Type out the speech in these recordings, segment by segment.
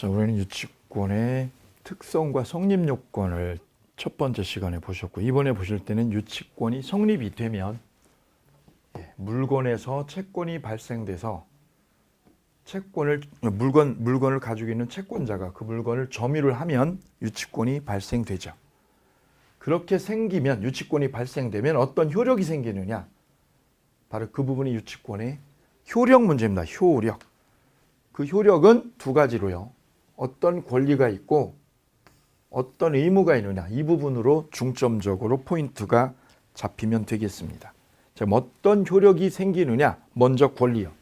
자, 우리는 유치권의 특성과 성립 요건을 첫 번째 시간에 보셨고, 이번에 보실 때는 유치권이 성립이 되면 물건에서 채권이 발생돼서 물건을 가지고 있는 채권자가 그 물건을 점유를 하면 유치권이 발생되죠. 그렇게 생기면, 유치권이 발생되면 어떤 효력이 생기느냐, 바로 그 부분이 유치권의 효력 문제입니다. 효력. 그 효력은 두 가지로요. 어떤 권리가 있고 어떤 의무가 있느냐, 이 부분으로 중점적으로 포인트가 잡히면 되겠습니다. 자, 어떤 효력이 생기느냐, 먼저 권리요.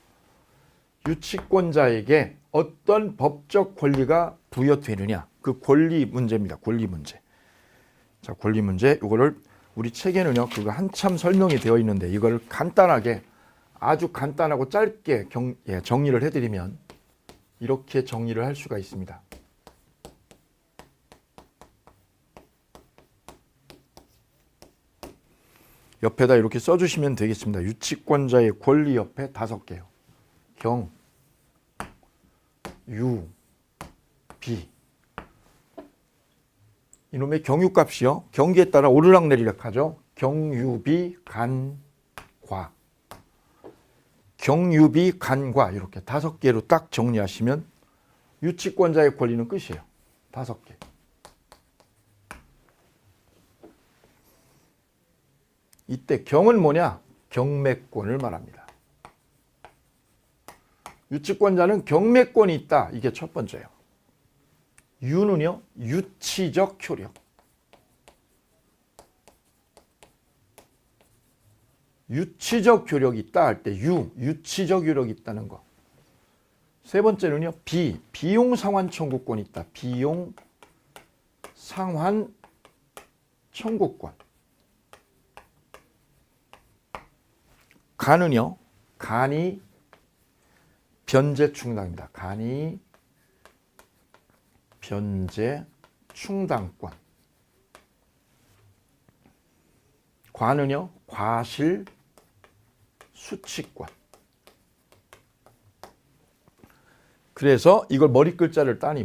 유치권자에게 어떤 법적 권리가 부여되느냐, 그 권리 문제입니다. 권리 문제. 자, 권리 문제, 이거를 우리 책에는요, 그거 한참 설명이 되어 있는데 이걸 간단하게, 아주 간단하고 짧게 정리를 해드리면 이렇게 정리를 할 수가 있습니다. 옆에다 이렇게 써주시면 되겠습니다. 유치권자의 권리 옆에 5개요. 경, 유, 비. 이놈의 경유값이요, 경기에 따라 오르락내리락 하죠. 경유비, 간, 과. 경유비, 간과, 이렇게 5개로 딱 정리하시면 유치권자의 권리는 끝이에요. 5개. 이때 경은 뭐냐? 경매권을 말합니다. 유치권자는 경매권이 있다. 이게 첫 번째예요. 유는요, 유치적 효력. 유치적 효력이 있다 할 때 유치적 효력이 있다는 거. 세 번째는요, 비용 상환 청구권이 있다. 비용 상환 청구권. 간은요, 간이 변제 충당입니다. 간이 변제 충당권. 과는요, 과실 수취권. 그래서 이걸 머리 글자를 따니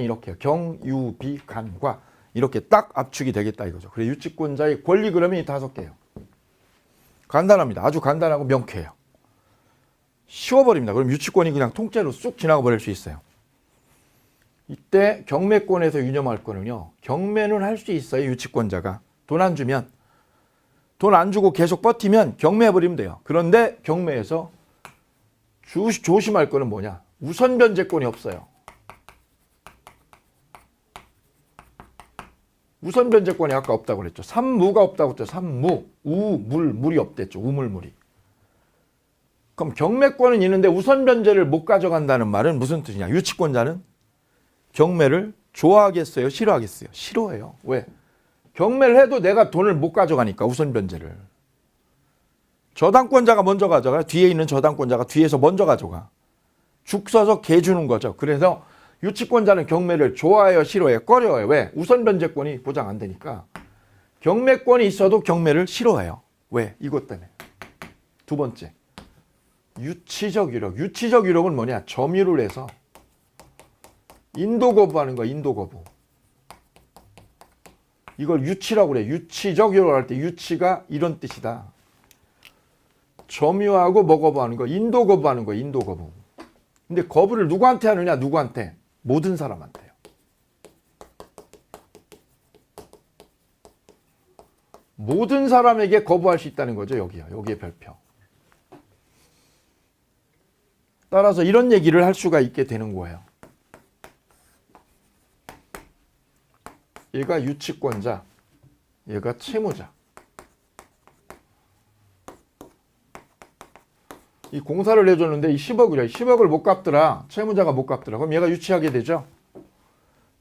이렇게 경유비 간과 이렇게 딱 압축이 되겠다 이거죠. 그래서 유치권자의 권리 그러면 이 5개예요. 간단합니다. 아주 간단하고 명쾌해요. 쉬워버립니다. 그럼 유치권이 그냥 통째로 쑥 지나가 버릴 수 있어요. 이때 경매권에서 유념할 거는요, 경매는 할 수 있어요. 유치권자가 돈 안 주면, 돈 안 주고 계속 버티면 경매해버리면 돼요. 그런데 경매에서 조심할 거는 뭐냐, 우선 변제권이 없어요. 우선 변제권이 아까 없다고 그랬죠. 삼무가 없다고 했죠. 삼무. 물이 없댔죠. 우물물이. 그럼 경매권은 있는데 우선 변제를 못 가져간다는 말은 무슨 뜻이냐. 유치권자는 경매를 좋아하겠어요? 싫어하겠어요? 싫어해요. 왜? 경매를 해도 내가 돈을 못 가져가니까, 우선 변제를. 저당권자가 먼저 가져가. 뒤에 있는 저당권자가 뒤에서 먼저 가져가. 죽 서서 개 주는 거죠. 그래서 유치권자는 경매를 좋아해요? 싫어해요? 꺼려요. 왜? 우선 변제권이 보장 안 되니까. 경매권이 있어도 경매를 싫어해요. 왜? 이것 때문에. 두 번째, 유치적 유력. 유치적 유력은 뭐냐? 점유를 해서 인도 거부하는 거야. 인도 거부. 이걸 유치라고 그래. 유치적 유력을 할 때 유치가 이런 뜻이다. 점유하고 뭐 거부하는 거? 인도 거부하는 거야. 인도 거부. 근데 거부를 누구한테 하느냐? 누구한테? 모든 사람한테요. 모든 사람에게 거부할 수 있다는 거죠. 여기요. 여기에 별표. 따라서 이런 얘기를 할 수가 있게 되는 거예요. 얘가 유치권자, 얘가 채무자. 이 공사를 해줬는데 이 10억이래. 10억을 못 갚더라. 채무자가 못 갚더라. 그럼 얘가 유치하게 되죠.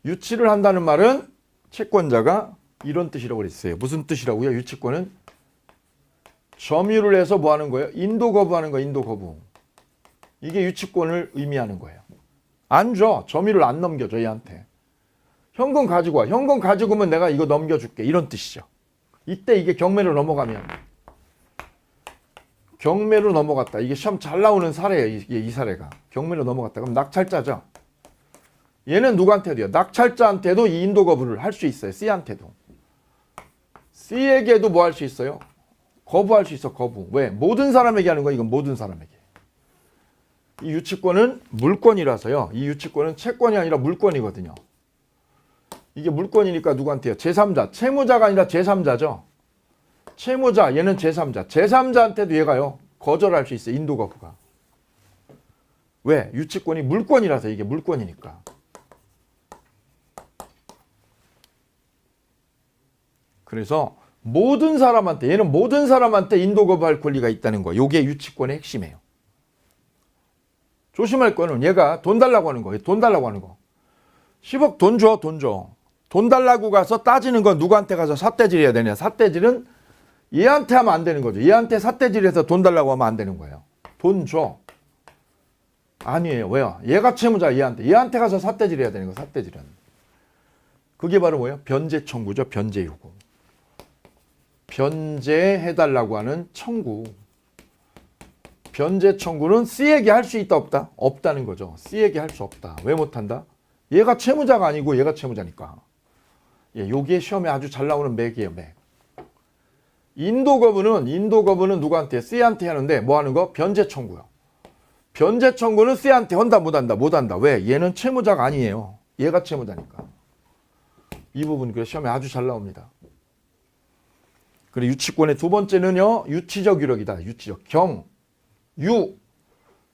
유치를 한다는 말은 채권자가 이런 뜻이라고 그랬어요. 무슨 뜻이라고요? 유치권은 점유를 해서 뭐 하는 거예요? 인도 거부하는 거예요. 인도 거부. 이게 유치권을 의미하는 거예요. 안 줘. 점유를 안 넘겨줘. 얘한테. 현금 가지고 와. 현금 가지고 오면 내가 이거 넘겨줄게. 이런 뜻이죠. 이때 이게 경매로 넘어가면, 경매로 넘어갔다. 이게 시험 잘 나오는 사례예요. 이 사례가. 경매로 넘어갔다. 그럼 낙찰자죠. 얘는 누구한테도요? 낙찰자한테도 이 인도 거부를 할 수 있어요. C한테도. C에게도 뭐 할 수 있어요? 거부할 수 있어. 거부. 왜? 모든 사람에게 하는 거야. 이건 모든 사람에게. 이 유치권은 물권이라서요. 이 유치권은 채권이 아니라 물권이거든요. 이게 물권이니까 누구한테요? 제3자. 채무자가 아니라 제3자죠. 채무자. 얘는 제3자. 제3자한테도 얘가요. 거절할 수 있어요. 인도 거부가. 왜? 유치권이 물권이라서 이게 물권이니까. 그래서 모든 사람한테 얘는 모든 사람한테 인도 거부할 권리가 있다는 거예요. 이게 유치권의 핵심이에요. 조심할 거는 얘가 돈 달라고 하는 거예요. 돈 달라고 하는 거. 10억 돈 줘. 돈 줘. 돈 달라고 가서 따지는 건 누구한테 가서 삿대질해야 되냐. 삿대질은 얘한테 하면 안 되는 거죠. 얘한테 삿대질해서 돈 달라고 하면 안 되는 거예요. 돈 줘. 아니에요. 왜요? 얘가 채무자 얘한테 가서 삿대질해야 되는 거. 삿대질은. 그게 바로 뭐예요? 변제 청구죠. 변제 요구. 변제해달라고 하는 청구. 변제 청구는 C에게 할 수 있다 없다? 없다는 거죠. C에게 할 수 없다. 왜 못한다? 얘가 채무자가 아니고 얘가 채무자니까. 예, 요게 시험에 아주 잘 나오는 맥이에요. 맥. 인도 거부는 누구한테? C한테 하는데 뭐 하는 거? 변제 청구요. 변제 청구는 C한테 한다 못한다? 못한다. 왜? 얘는 채무자가 아니에요. 얘가 채무자니까. 이 부분 그 시험에 아주 잘 나옵니다. 그리고 유치권의 두 번째는요. 유치적 유력이다. 유치적. 유.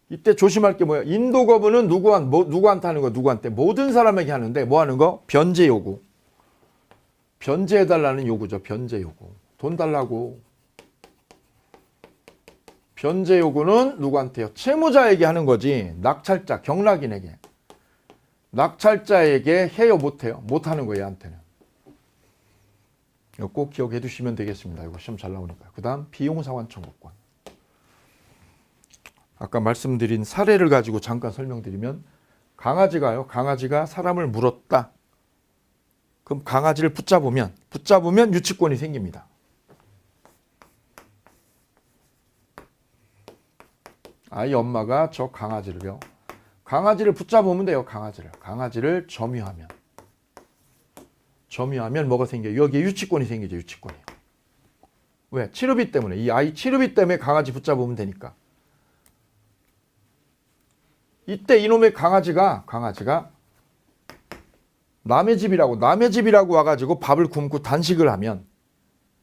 이때 조심할 게 뭐야? 인도 거부는 누구한테 하는 거? 누구한테? 모든 사람에게 하는데 뭐 하는 거? 변제 요구. 변제해달라는 요구죠. 변제 요구. 돈 달라고. 변제 요구는 누구한테요? 채무자에게 하는 거지. 낙찰자, 경락인에게. 낙찰자에게 해요? 못해요? 못하는 거예요. 얘한테는. 이거 꼭 기억해 두시면 되겠습니다. 이거 시험 잘 나오니까. 그 다음 비용상환 청구권. 아까 말씀드린 사례를 가지고 잠깐 설명드리면 강아지가 사람을 물었다. 그럼 강아지를 붙잡으면 유치권이 생깁니다. 아이 엄마가 저 강아지를 붙잡으면 돼요. 강아지를 점유하면 뭐가 생겨요? 여기에 유치권이 생기죠. 유치권이. 왜? 치료비 때문에. 이 아이 치료비 때문에 강아지 붙잡으면 되니까. 이때 이놈의 강아지가 남의 집이라고 와가지고 밥을 굶고 단식을 하면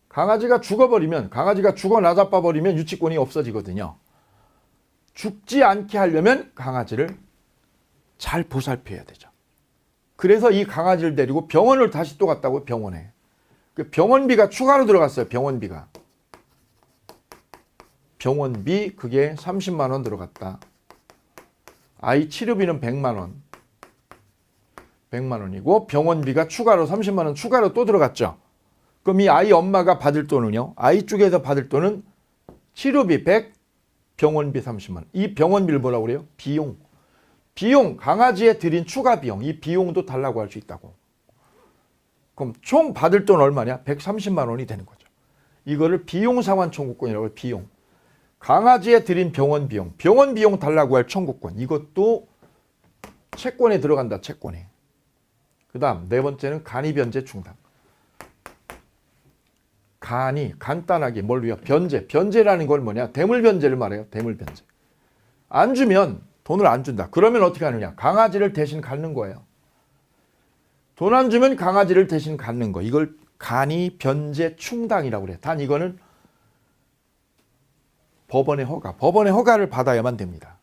강아지가 죽어 나자빠 버리면 유치권이 없어지거든요. 죽지 않게 하려면 강아지를 잘 보살펴야 되죠. 그래서 이 강아지를 데리고 병원을 다시 또 갔다고. 병원에. 그 병원비가 추가로 들어갔어요. 병원비 그게 30만 원 들어갔다. 아이 치료비는 100만 원. 100만 원이고 병원비가 추가로 30만 원 추가로 또 들어갔죠. 그럼 이 아이 엄마가 받을 돈은요. 아이 쪽에서 받을 돈은 치료비 100, 병원비 30만 원. 이 병원비를 뭐라고 그래요? 비용 강아지에 들인 추가 비용. 이 비용도 달라고 할 수 있다고. 그럼 총 받을 돈 얼마냐? 130만 원이 되는 거죠. 이거를 비용 상환 청구권이라고 해요. 비용. 강아지에 들인 병원 비용 달라고 할 청구권. 이것도 채권에 들어간다. 채권에. 그 다음 네 번째는 간이 변제 충당. 간단하게 뭘 위해? 변제라는 건 뭐냐? 대물 변제를 말해요. 대물 변제. 안 주면 돈을 안 준다. 그러면 어떻게 하느냐? 강아지를 대신 갖는 거예요. 돈 안 주면 강아지를 대신 갖는 거. 이걸 간이 변제 충당이라고 그래요. 단 이거는 법원의 허가를 받아야만 됩니다.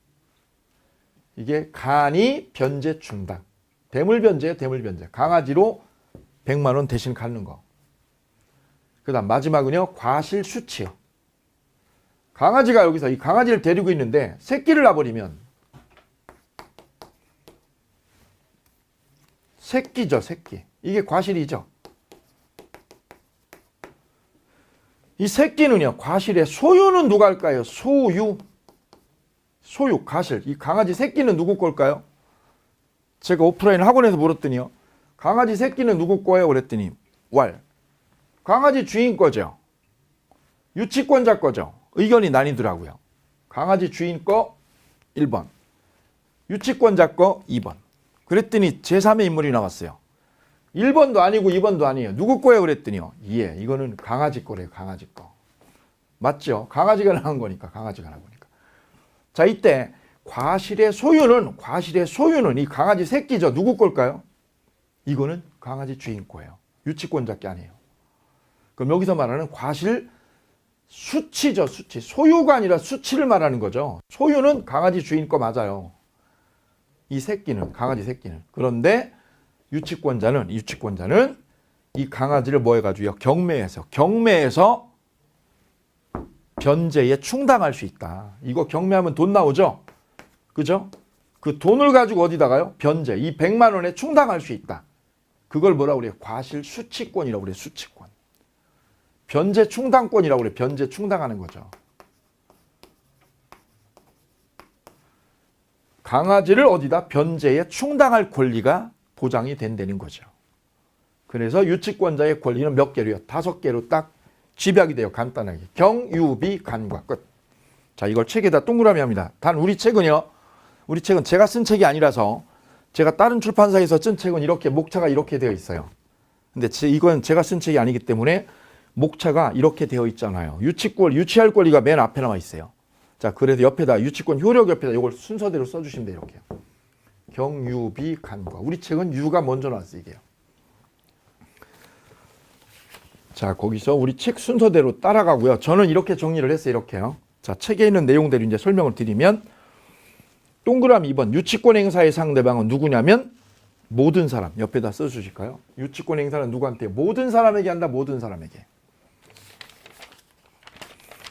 이게 간이 변제 충당. 대물 변제예요. 강아지로 100만 원 대신 갖는 거. 그 다음 마지막은요. 과실 수치요. 강아지가 여기서 이 강아지를 데리고 있는데 새끼를 놔버리면 새끼죠. 이게 과실이죠. 이 새끼는요. 과실의 소유는 누가 할까요? 소유, 과실. 이 강아지 새끼는 누구 걸까요? 제가 오프라인 학원에서 물었더니요. 강아지 새끼는 누구 거예요? 그랬더니 강아지 주인 거죠. 유치권자 거죠. 의견이 나뉘더라고요. 강아지 주인 거 1번. 유치권자 거 2번. 그랬더니 제3의 인물이 나왔어요. 1번도 아니고 2번도 아니에요. 누구 거예요? 그랬더니요. 예, 이거는 강아지 거래요. 강아지 거. 맞죠? 강아지가 낳은 거니까. 강아지가 낳은 거니까. 자, 이때 과실의 소유는 이 강아지 새끼죠. 누구 걸까요? 이거는 강아지 주인 거예요. 유치권자 게 아니에요. 그럼 여기서 말하는 과실 수치죠. 수치. 소유가 아니라 수치를 말하는 거죠. 소유는 강아지 주인 거 맞아요. 이 새끼는, 강아지 새끼는. 그런데 유치권자는 이 강아지를 뭐 해가지고요? 경매해서 변제에 충당할 수 있다. 이거 경매하면 돈 나오죠? 그죠? 그 돈을 가지고 어디다가요? 변제. 이 100만 원에 충당할 수 있다. 그걸 뭐라고 그래요? 과실 수치권이라고 그래요. 수치권. 변제 충당권이라고 그래요. 변제 충당하는 거죠. 강아지를 어디다? 변제에 충당할 권리가 보장이 된다는 거죠. 그래서 유치권자의 권리는 몇 개로요? 5개로 딱 집약이 돼요. 간단하게. 경유비 간과 끝. 자, 이걸 책에다 동그라미 합니다. 단 우리 책은 제가 쓴 책이 아니라서 제가 다른 출판사에서 쓴 책은 이렇게 목차가 이렇게 되어 있어요. 근데 이건 제가 쓴 책이 아니기 때문에 목차가 이렇게 되어 있잖아요. 유치할 권리가 맨 앞에 나와 있어요. 자, 그래서 옆에다 유치권 효력 옆에다 이걸 순서대로 써주시면 돼요. 이렇게요. 경유비 간과. 우리 책은 유가 먼저 나왔어요. 이게요. 자, 거기서 우리 책 순서대로 따라가고요. 저는 이렇게 정리를 했어요. 이렇게요. 자, 책에 있는 내용대로 이제 설명을 드리면 동그라미 2번 유치권 행사의 상대방은 누구냐면 모든 사람. 옆에다 써주실까요? 유치권 행사는 누구한테? 모든 사람에게 한다. 모든 사람에게.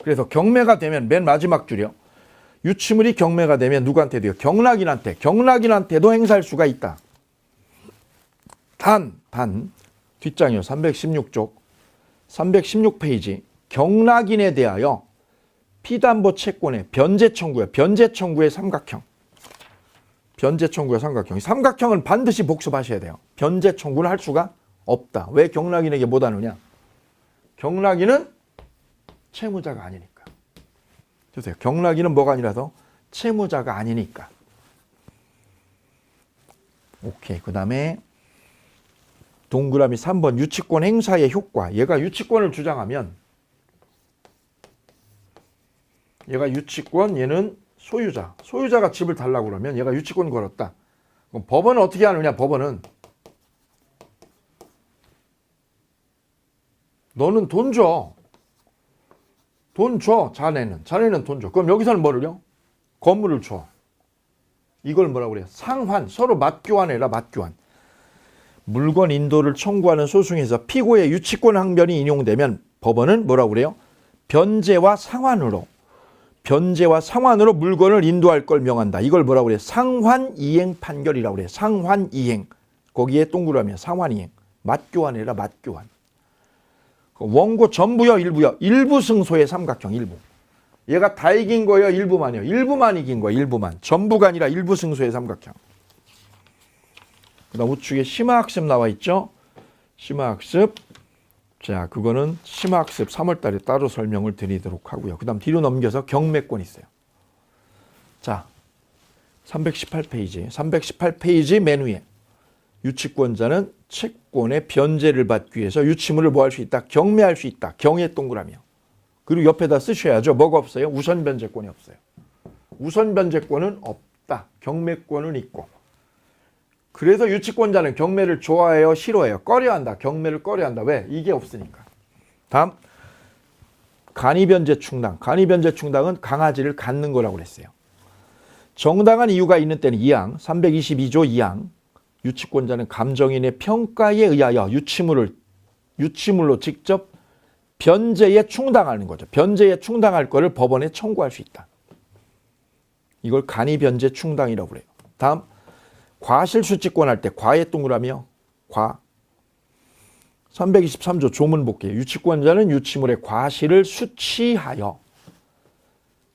그래서 경매가 되면 맨 마지막 줄이요. 유치물이 경매가 되면 누구한테 돼요? 경락인한테도 행사할 수가 있다. 단 뒷장이요. 316쪽 316페이지 경락인에 대하여 피담보 채권의 변제 청구의 삼각형. 삼각형은 반드시 복습하셔야 돼요. 변제 청구를 할 수가 없다. 왜 경락인에게 못 하느냐? 경락인은 채무자가 아니니까. 보세요. 경락인은 뭐가 아니라서 채무자가 아니니까. 오케이. 그 다음에 동그라미 3번 유치권 행사의 효과. 얘가 유치권을 주장하면 얘는 소유자가 집을 달라고 그러면 얘가 유치권 걸었다. 그럼 법원은 어떻게 하느냐? 법원은 너는 돈 줘. 자네는 돈 줘. 그럼 여기서는 뭐를요? 건물을 줘. 이걸 뭐라고 그래요? 상환. 서로 맞교환해라. 맞교환. 물건 인도를 청구하는 소송에서 피고의 유치권 항변이 인용되면 법원은 뭐라고 그래요? 변제와 상환으로 물건을 인도할 걸 명한다. 이걸 뭐라고 그래요? 상환이행 판결이라고 그래요. 상환이행. 거기에 동그라미야. 상환이행. 맞교환해라. 맞교환. 원고 전부요, 일부요. 일부 승소의 삼각형. 일부. 얘가 다 이긴 거예요? 일부만이요? 일부만 이긴 거예요. 일부만. 전부가 아니라 일부 승소의 삼각형. 그다음 우측에 심화학습 나와 있죠? 심화학습. 자, 그거는 심화학습 3월 달에 따로 설명을 드리도록 하고요. 그다음 뒤로 넘겨서 경매권 있어요. 자, 318페이지 맨 위에 유치권자는 채권의 변제를 받기 위해서 유치물을 뭐 할 수 있다? 경매할 수 있다. 경의 동그라미요. 그리고 옆에다 쓰셔야죠. 뭐가 없어요? 우선 변제권이 없어요. 우선 변제권은 없다. 경매권은 있고. 그래서 유치권자는 경매를 좋아해요? 싫어해요? 꺼려한다. 경매를 꺼려한다. 왜? 이게 없으니까. 다음 간이변제 충당. 간이변제 충당은 강아지를 갖는 거라고 그랬어요. 정당한 이유가 있는 때는 2항 322조 2항 유치권자는 감정인의 평가에 의하여 유치물로 직접 변제에 충당하는 거죠. 변제에 충당할 거를 법원에 청구할 수 있다. 이걸 간이변제 충당이라고 그래요. 다음 과실수치권 할 때 과의 동그라미요. 과. 323조 조문 볼게요. 유치권자는 유치물의 과실을 수치하여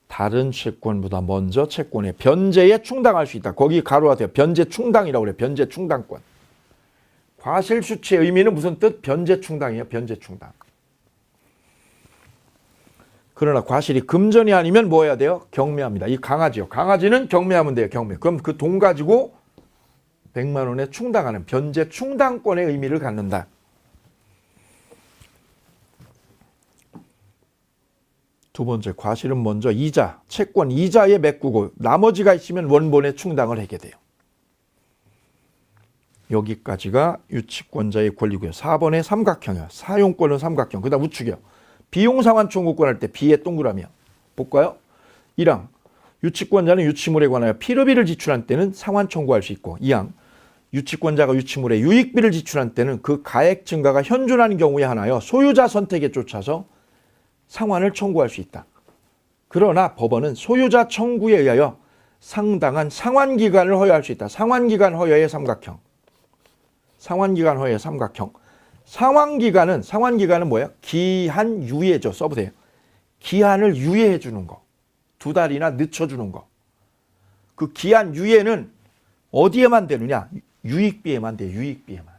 다른 채권보다 먼저 채권의 변제에 충당할 수 있다. 거기 가로하세요. 변제 충당이라고 그래요. 변제 충당권. 과실 수치의 의미는 무슨 뜻? 변제 충당이에요. 변제 충당. 그러나 과실이 금전이 아니면 뭐 해야 돼요? 경매합니다. 이 강아지요. 강아지는 경매하면 돼요. 경매. 그럼 그 돈 가지고 100만 원에 충당하는 변제 충당권의 의미를 갖는다. 두 번째, 과실은 먼저 이자, 채권 이자에 메꾸고 나머지가 있으면 원본에 충당을 하게 돼요. 여기까지가 유치권자의 권리고요. 4번의 삼각형이요. 사용권은 삼각형. 그 다음 우측이요. 비용상환 청구권 할 때 B의 동그라미요. 볼까요? 1항 유치권자는 유치물에 관하여 필요비를 지출한 때는 상환 청구할 수 있고 2항 유치권자가 유치물에 유익비를 지출한 때는 그 가액 증가가 현존하는 경우에 한하여 소유자 선택에 쫓아서 상환을 청구할 수 있다. 그러나 법원은 소유자 청구에 의하여 상당한 상환기간을 허여할 수 있다. 상환기간 허여의 삼각형. 상환기간 허여의 삼각형. 상환기간은 뭐예요? 기한 유예죠. 써보세요. 기한을 유예해 주는 거. 2달이나 늦춰주는 거. 그 기한 유예는 어디에만 되느냐? 유익비에만 돼요. 유익비에만.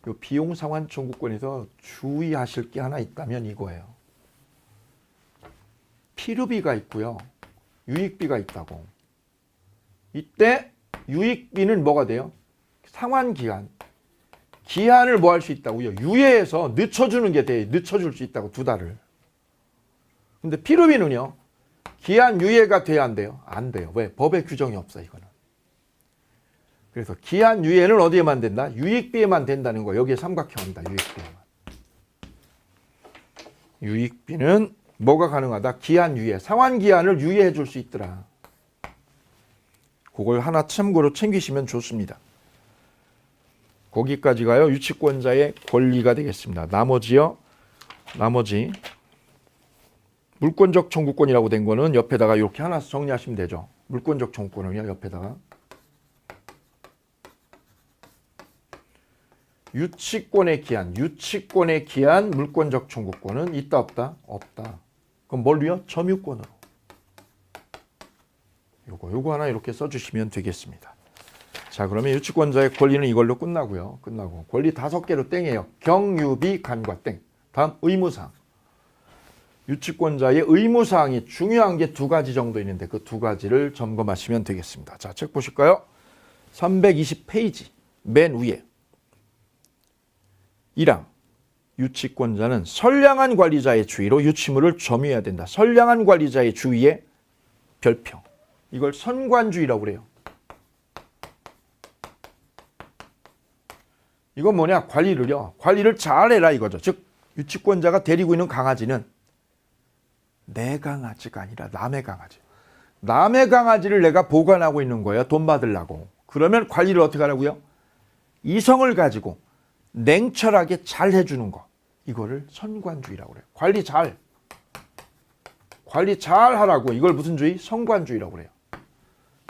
그 비용 상환 청구권에서 주의하실 게 하나 있다면 이거예요. 필요비가 있고요. 유익비가 있다고. 이때 유익비는 뭐가 돼요? 상환기간. 기한을 뭐 할 수 있다고요? 유예해서 늦춰주는 게 돼요. 늦춰줄 수 있다고 2달을. 근데 필요비는요. 기한 유예가 돼야 안 돼요? 안 돼요. 왜? 법에 규정이 없어 이거는. 그래서 기한 유예는 어디에만 된다? 유익비에만 된다는 거. 여기에 삼각형입니다. 유익비에만. 유익비는 뭐가 가능하다? 기한 유예. 상환기한을 유예해 줄 수 있더라. 그걸 하나 참고로 챙기시면 좋습니다. 거기까지가요. 유치권자의 권리가 되겠습니다. 나머지 물권적 청구권이라고 된 거는 옆에다가 이렇게 하나 정리하시면 되죠. 물권적 청구권은요. 옆에다가 유치권의 기한 물권적 청구권은 있다 없다? 없다. 그럼 뭘로요? 점유권으로. 요거 하나 이렇게 써주시면 되겠습니다. 자, 그러면 유치권자의 권리는 이걸로 끝나고요. 끝나고 권리 5개로 땡이에요. 경유비 간과 땡. 다음 의무사항. 유치권자의 의무사항이 중요한 게 2가지 정도 있는데 그 2가지를 점검하시면 되겠습니다. 자, 책 보실까요? 320페이지 맨 위에 1항 유치권자는 선량한 관리자의 주의로 유치물을 점유해야 된다. 선량한 관리자의 주의의 별표. 이걸 선관주의라고 그래요. 이건 뭐냐? 관리를 잘해라 이거죠. 즉 유치권자가 데리고 있는 강아지는 내 강아지가 아니라 남의 강아지. 남의 강아지를 내가 보관하고 있는 거예요. 돈 받으려고. 그러면 관리를 어떻게 하라고요? 이성을 가지고 냉철하게 잘 해주는 거. 이거를 선관주의라고 그래요. 관리 잘 하라고. 이걸 무슨 주의? 선관주의라고 그래요.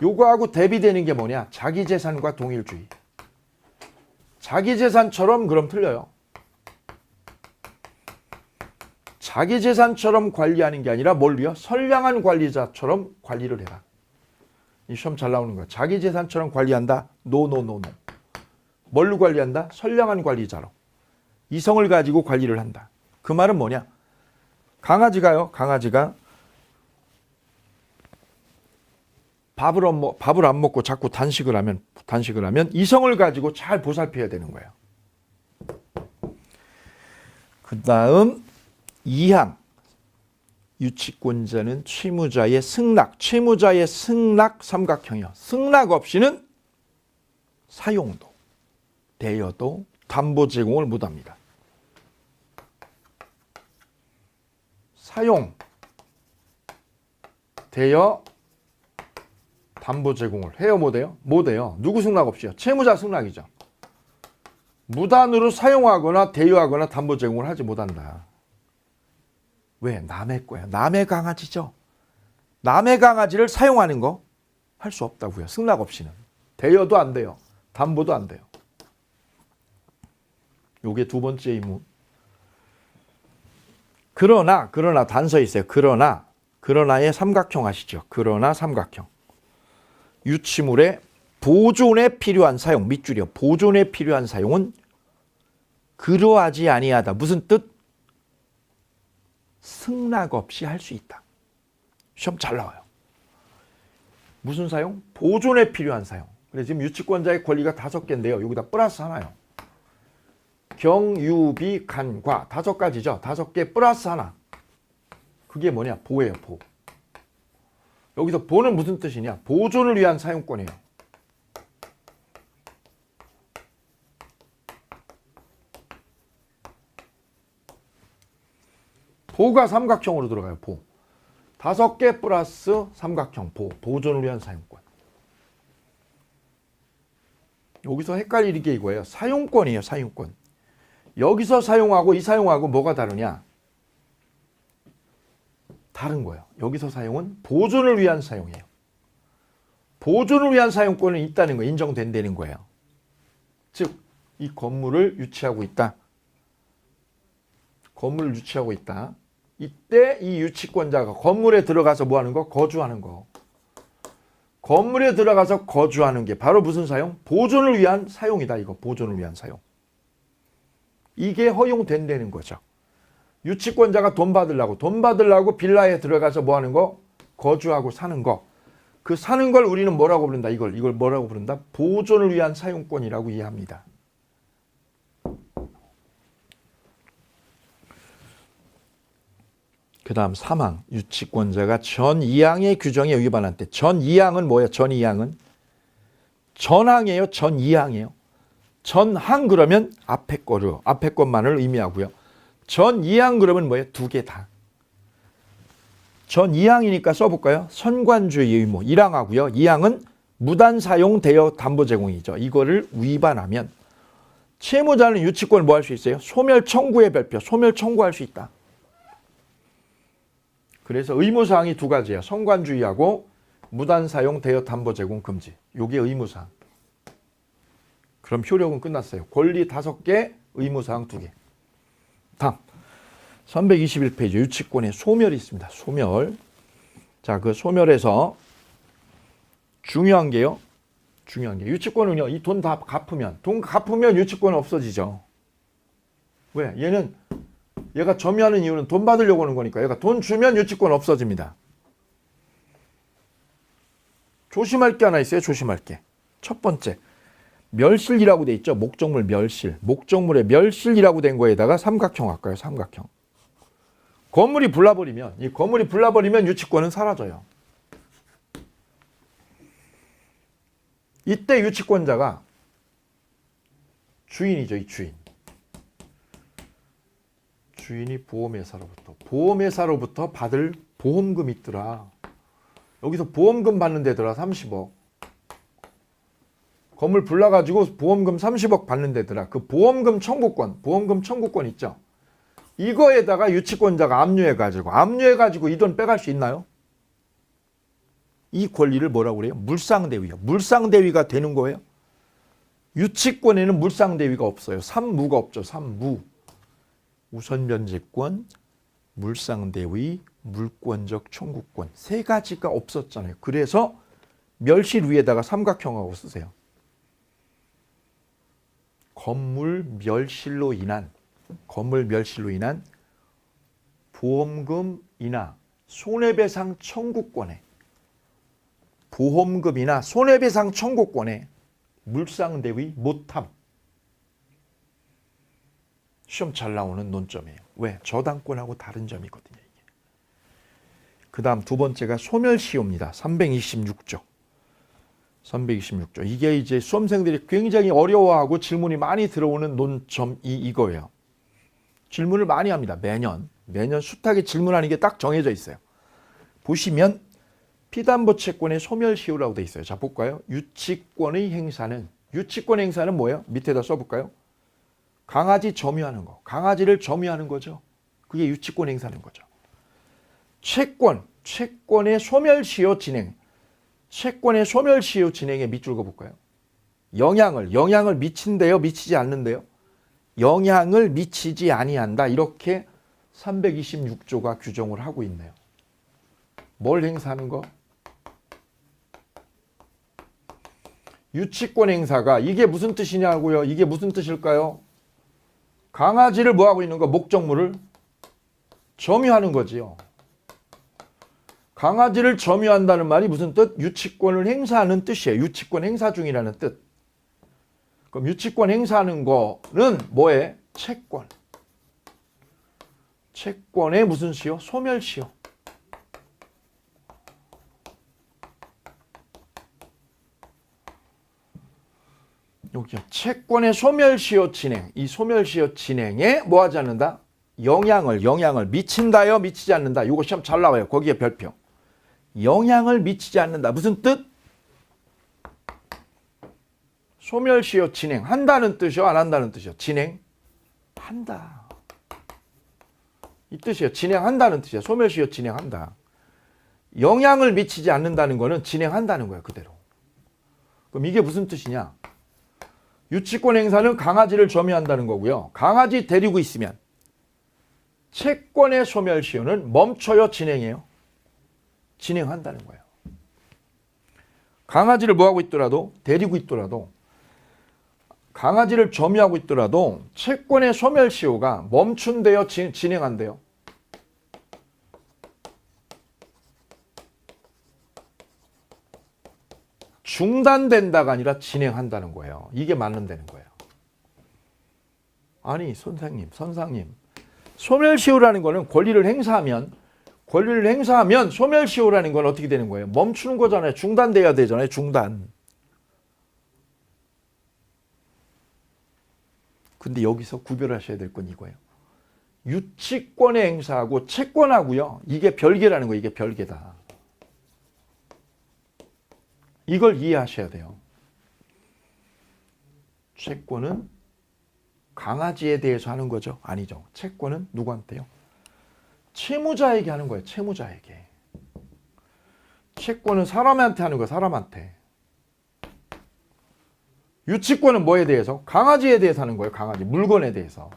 요거하고 대비되는 게 뭐냐? 자기재산과 동일주의. 자기재산처럼 그럼 틀려요. 자기재산처럼 관리하는 게 아니라 뭘로요? 선량한 관리자처럼 관리를 해라. 이 시험 잘 나오는 거야. 자기재산처럼 관리한다? 노. 뭘로 관리한다? 선량한 관리자로. 이성을 가지고 관리를 한다. 그 말은 뭐냐? 강아지가 밥을 안 먹고 자꾸 단식을 하면 이성을 가지고 잘 보살펴야 되는 거예요. 그 다음 2항 유치권자는 채무자의 승낙 삼각형이요. 승낙 없이는 사용도 대여도 담보 제공을 못합니다. 사용, 대여, 담보 제공을 해요 못해요? 못해요. 누구 승낙 없이요? 채무자 승낙이죠. 무단으로 사용하거나 대여하거나 담보 제공을 하지 못한다. 왜? 남의 거야. 남의 강아지죠. 남의 강아지를 사용하는 거 할 수 없다고요. 승낙 없이는. 대여도 안 돼요. 담보도 안 돼요. 요게 2번째 의무. 그러나 단서 있어요. 그러나의 삼각형 아시죠? 그러나 삼각형. 유치물의 보존에 필요한 사용, 밑줄이요. 보존에 필요한 사용은 그러하지 아니하다. 무슨 뜻? 승낙 없이 할 수 있다. 시험 잘 나와요. 무슨 사용? 보존에 필요한 사용. 그래 지금 유치권자의 권리가 5개인데요. 여기다 플러스 하나요. 경유비 간과 5가지죠. 5개 플러스 하나. 그게 뭐냐? 보예요. 보. 여기서 보는 무슨 뜻이냐? 보존을 위한 사용권이에요. 보가 삼각형으로 들어가요. 보. 5개 플러스 삼각형. 보. 보존을 위한 사용권. 여기서 헷갈리는 게 이거예요. 사용권이에요. 사용권. 여기서 사용하고 이 사용하고 뭐가 다르냐? 다른 거예요. 여기서 사용은 보존을 위한 사용이에요. 보존을 위한 사용권은 있다는 거예요. 인정된다는 거예요. 즉, 이 건물을 유치하고 있다. 건물을 유치하고 있다. 이때 이 유치권자가 건물에 들어가서 뭐 하는 거? 거주하는 거. 건물에 들어가서 거주하는 게 바로 무슨 사용? 보존을 위한 사용이다. 이거 보존을 위한 사용. 이게 허용된다는 거죠. 유치권자가 돈 받으려고 빌라에 들어가서 뭐 하는 거? 거주하고 사는 거. 그 사는 걸 우리는 뭐라고 부른다? 이걸 뭐라고 부른다? 보존을 위한 사용권이라고 이해합니다. 그 다음 3항. 유치권자가 전 2항의 규정에 위반한 때. 전 2항은 뭐예요? 전 2항은? 전항이에요? 전 2항이에요? 전항 그러면 앞에 것만을 의미하고요. 전 2항 그러면 뭐예요? 2개 다. 전 2항이니까 써볼까요? 선관주의 의무 1항하고요. 2항은 무단 사용 대여 담보 제공이죠. 이거를 위반하면 채무자는 유치권을 뭐 할 수 있어요? 소멸 청구의 별표, 소멸 청구할 수 있다. 그래서 의무사항이 2가지예요. 선관주의하고 무단 사용 대여 담보 제공 금지. 이게 의무사항. 그럼 효력은 끝났어요. 권리 5개, 의무사항 2개. 다음 321페이지 유치권의 소멸이 있습니다. 소멸. 자, 그 소멸에서 중요한 게요. 유치권은요. 이 돈 다 갚으면 유치권은 없어지죠. 왜? 얘가 점유하는 이유는 돈 받으려고 하는 거니까. 얘가 돈 주면 유치권 없어집니다. 조심할 게 하나 있어요. 조심할 게. 첫 번째. 멸실이라고 돼 있죠. 목적물 멸실. 목적물의 멸실이라고 된 거에다가 삼각형 할까요? 삼각형. 건물이 불나버리면 유치권은 사라져요. 이때 유치권자가 주인이죠. 이 주인이 보험회사로부터 받을 보험금이 있더라. 여기서 보험금 받는 데더라. 30억. 건물 불나가지고 보험금 30억 받는 데더라. 그 보험금 청구권 있죠. 이거에다가 유치권자가 압류해가지고 이 돈 빼갈 수 있나요? 이 권리를 뭐라고 그래요? 물상대위요. 물상대위가 되는 거예요. 유치권에는 물상대위가 없어요. 삼무가 없죠. 삼무. 우선변제권, 물상대위, 물권적 청구권. 3가지가 없었잖아요. 그래서 멸실 위에다가 삼각형하고 쓰세요. 건물 멸실로 인한 보험금이나 손해배상 청구권에 물상대위 못함. 시험 잘 나오는 논점이에요. 왜? 저당권하고 다른 점이거든요. 이게. 그 다음 2번째가 소멸시효입니다. 326조. 이게 이제 수험생들이 굉장히 어려워하고 질문이 많이 들어오는 논점이 이거예요. 질문을 많이 합니다. 매년 숱하게 질문하는 게 딱 정해져 있어요. 보시면 피담보 채권의 소멸시효라고 돼 있어요. 자, 볼까요? 유치권 행사는 뭐예요? 밑에다 써볼까요? 강아지 점유하는 거. 강아지를 점유하는 거죠. 그게 유치권 행사는 거죠. 채권의 소멸시효 진행. 채권의 소멸시효 진행에 밑줄 그어볼까요? 영향을 미친대요? 미치지 않는데요? 영향을 미치지 아니한다. 이렇게 326조가 규정을 하고 있네요. 뭘 행사하는 거? 유치권 행사가 이게 무슨 뜻이냐고요? 이게 무슨 뜻일까요? 강아지를 뭐하고 있는 거? 목적물을 점유하는 거지요. 강아지를 점유한다는 말이 무슨 뜻? 유치권을 행사하는 뜻이에요. 유치권 행사 중이라는 뜻. 그럼 유치권 행사하는 거는 뭐에? 채권. 채권의 무슨 시효? 소멸시효. 여기요. 채권의 소멸시효 진행. 이 소멸시효 진행에 뭐 하지 않는다? 영향을 미친다요? 미치지 않는다. 이거 시험 잘 나와요. 거기에 별표. 영향을 미치지 않는다. 무슨 뜻? 소멸시효 진행한다는 뜻이요? 안 한다는 뜻이요? 진행한다. 이 뜻이에요. 진행한다는 뜻이에요. 소멸시효 진행한다. 영향을 미치지 않는다는 거는 진행한다는 거예요. 그대로. 그럼 이게 무슨 뜻이냐? 유치권 행사는 강아지를 점유한다는 거고요. 강아지 데리고 있으면 채권의 소멸시효는 멈춰요? 진행해요? 진행한다는 거예요. 강아지를 뭐하고 있더라도 데리고 있더라도 강아지를 점유하고 있더라도 채권의 소멸시효가 멈춘대요? 진행한대요? 중단된다가 아니라 진행한다는 거예요. 이게 맞는다는 거예요. 아니 선생님, 선상님, 소멸시효라는 거는 권리를 행사하면 소멸시효라는 건 어떻게 되는 거예요? 멈추는 거잖아요. 중단돼야 되잖아요. 중단. 근데 여기서 구별하셔야 될 건 이거예요. 유치권의 행사하고 채권하고요. 이게 별개라는 거예요. 이게 별개다. 이걸 이해하셔야 돼요. 채권은 강아지에 대해서 하는 거죠? 아니죠. 채권은 누구한테요? 채무자에게 하는 거예요. 채무자에게. 채권은 사람한테 하는 거예요. 사람한테. 유치권은 뭐에 대해서? 강아지에 대해서 하는 거예요. 강아지. 물건에 대해서.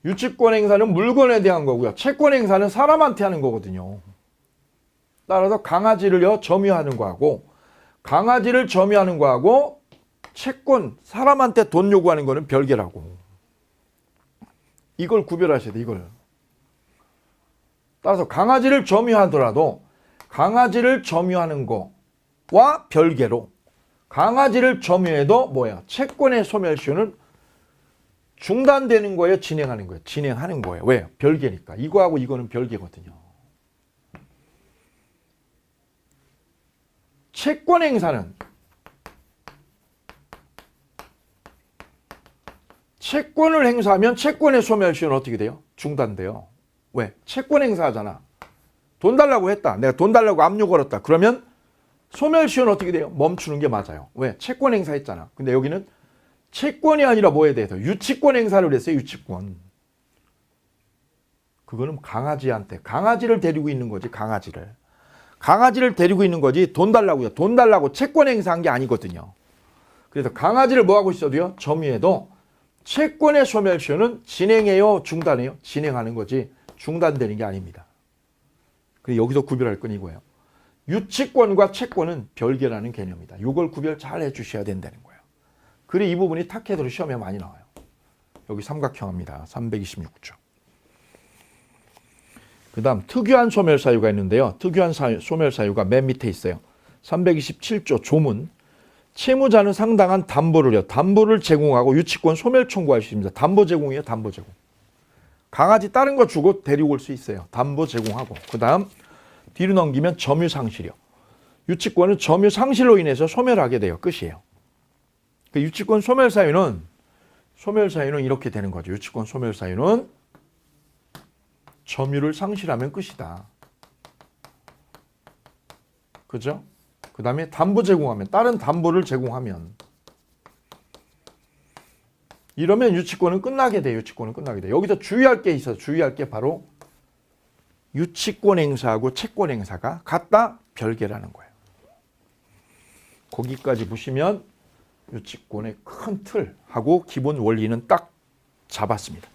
유치권 행사는 물건에 대한 거고요. 채권 행사는 사람한테 하는 거거든요. 따라서 강아지를요 점유하는 거하고 강아지를 점유하는 거하고 채권 사람한테 돈 요구하는 거는 별개라고. 이걸 구별하셔야 돼. 이걸. 따라서 강아지를 점유하더라도 강아지를 점유하는 거와 별개로 강아지를 점유해도 뭐야? 채권의 소멸시효는 중단되는 거예요? 진행하는 거예요? 진행하는 거예요. 왜요? 별개니까. 이거하고 이거는 별개거든요. 채권 행사는 채권을 행사하면 채권의 소멸시효는 어떻게 돼요? 중단돼요. 왜? 채권 행사하잖아. 돈 달라고 했다. 내가 돈 달라고 압류 걸었다. 그러면 소멸시효는 어떻게 돼요? 멈추는 게 맞아요. 왜? 채권 행사했잖아. 근데 여기는 채권이 아니라 뭐에 대해서? 유치권 행사를 했어요. 유치권. 그거는 강아지한테. 강아지를 데리고 있는 거지. 강아지를 데리고 있는 거지 돈 달라고요. 돈 달라고 채권 행사한 게 아니거든요. 그래서 강아지를 뭐하고 있어도요. 점유해도 채권의 소멸시효는 진행해요. 중단해요. 진행하는 거지 중단되는 게 아닙니다. 그래서 여기서 구별할 건 이거예요. 유치권과 채권은 별개라는 개념이다. 이걸 구별 잘 해주셔야 된다는 거예요. 그래 이 부분이 타켓으로 시험에 많이 나와요. 여기 삼각형입니다. 326조. 그 다음 특유한 소멸사유가 있는데요. 특유한 소멸사유가 맨 밑에 있어요. 327조 조문. 채무자는 상당한 담보를 제공하고 유치권 소멸 청구할 수 있습니다. 담보 제공이에요. 담보 제공. 강아지 다른 거 주고 데리고 올 수 있어요. 담보 제공하고. 그 다음 뒤로 넘기면 점유상실이요. 유치권은 점유상실로 인해서 소멸하게 돼요. 끝이에요. 그 유치권 소멸사유는 이렇게 되는 거죠. 유치권 소멸사유는 점유를 상실하면 끝이다. 그죠? 그 다음에 담보 제공하면, 다른 담보를 제공하면. 이러면 유치권은 끝나게 돼요. 유치권은 끝나게 돼요. 여기서 주의할 게 있어요. 주의할 게 바로 유치권 행사하고 채권 행사가 같다? 별개라는 거예요. 거기까지 보시면 유치권의 큰 틀하고 기본 원리는 딱 잡았습니다.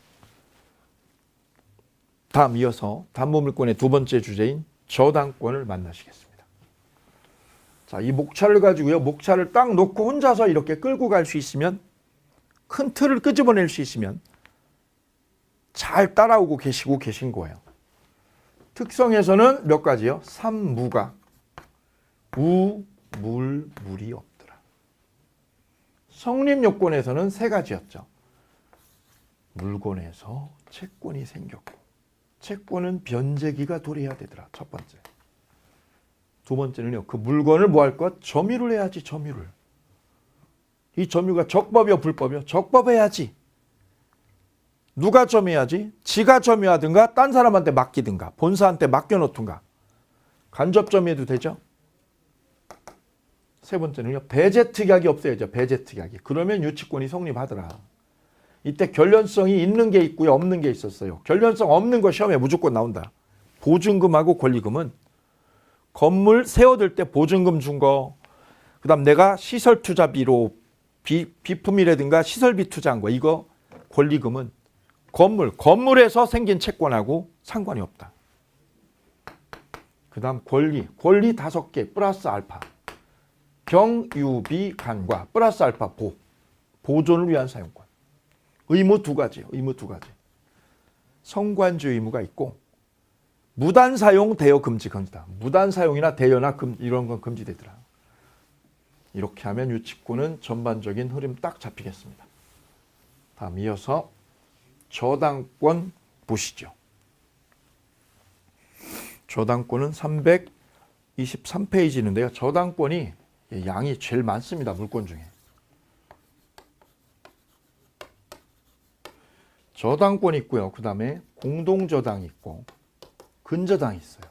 다음 이어서 담보물권의 두 번째 주제인 저당권을 만나시겠습니다. 자, 이 목차를 가지고요. 목차를 딱 놓고 혼자서 이렇게 끌고 갈 수 있으면, 큰 틀을 끄집어낼 수 있으면 잘 따라오고 계신 거예요. 특성에서는 몇 가지요? 삼무가 우, 물, 물이 없더라. 성립요건에서는 세 가지였죠. 물권에서 채권이 생겼고 채권은 변제기가 도래해야 되더라. 첫 번째. 두 번째는요. 그 물건을 뭐 할 것? 점유를 해야지. 점유를. 이 점유가 적법이요? 불법이요? 적법해야지. 누가 점유해야지? 지가 점유하든가 딴 사람한테 맡기든가 본사한테 맡겨놓든가 간접 점유해도 되죠. 세 번째는요. 배제 특약이 없어야죠. 배제 특약이. 그러면 유치권이 성립하더라. 이때 결련성이 있는 게 있고요. 없는 게 있었어요. 결련성 없는 거 시험에 무조건 나온다. 보증금하고 권리금은 건물 세워둘 때 보증금 준 거, 그 다음 내가 시설 투자비로 비품이라든가 시설비 투자한 거, 이거 권리금은 건물에서 생긴 채권하고 상관이 없다. 그 다음 권리 5개 플러스 알파. 경유비 간과 플러스 알파 보존을 위한 사용권. 의무 두 가지요. 의무 두 가지. 성관주 의무가 있고 무단 사용 대여 금지 금지다. 무단 사용이나 대여나 이런 건 금지되더라. 이렇게 하면 유치권은 전반적인 흐름 딱 잡히겠습니다. 다음 이어서 저당권 보시죠. 저당권은 323페이지인데요. 저당권이 양이 제일 많습니다. 물권 중에. 저당권이 있고요. 그 다음에 공동저당이 있고 근저당이 있어요.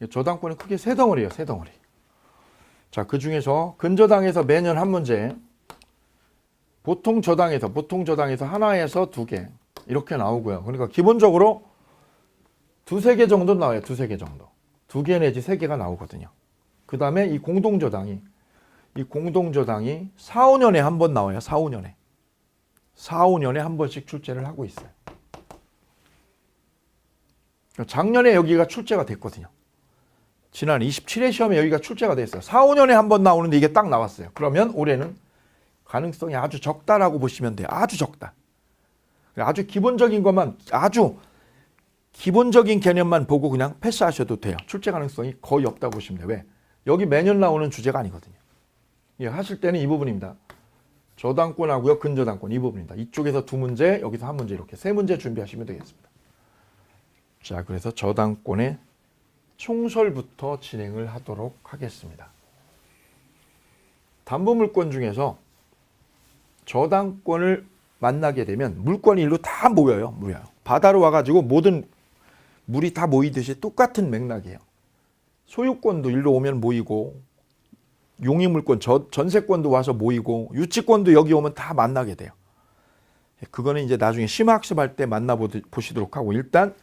저당권은 크게 세 덩어리예요. 세 덩어리. 자, 그 중에서 근저당에서 매년 한 문제, 보통 저당에서 하나에서 두 개 이렇게 나오고요. 그러니까 기본적으로 두세 개 정도 나와요. 두세 개 정도. 두 개 내지 세 개가 나오거든요. 그 다음에 이 공동저당이 4, 5년에 한 번 나와요. 4, 5년에 한 번씩 출제를 하고 있어요. 작년에 여기가 출제가 됐거든요. 지난 27회 시험에 여기가 출제가 됐어요. 4, 5년에 한 번 나오는데 이게 딱 나왔어요. 그러면 올해는 가능성이 아주 적다라고 보시면 돼요. 아주 적다. 아주 기본적인 것만, 아주 기본적인 개념만 보고 그냥 패스하셔도 돼요. 출제 가능성이 거의 없다고 보시면 돼요. 왜? 여기 매년 나오는 주제가 아니거든요. 예, 하실 때는 이 부분입니다. 저당권하고요, 근저당권 이 부분입니다. 이쪽에서 두 문제, 여기서 한 문제 이렇게 세 문제 준비하시면 되겠습니다. 자, 그래서 저당권의 총설부터 진행을 하도록 하겠습니다. 담보물권 중에서 저당권을 만나게 되면 물건이 일로 다 모여요. 바다로 와가지고 모든 물이 다 모이듯이 똑같은 맥락이에요. 소유권도 일로 오면 모이고 용의물권, 전세권도 와서 모이고 유치권도 여기 오면 다 만나게 돼요. 그거는 이제 나중에 심화학습할 때 만나보시도록 하고 일단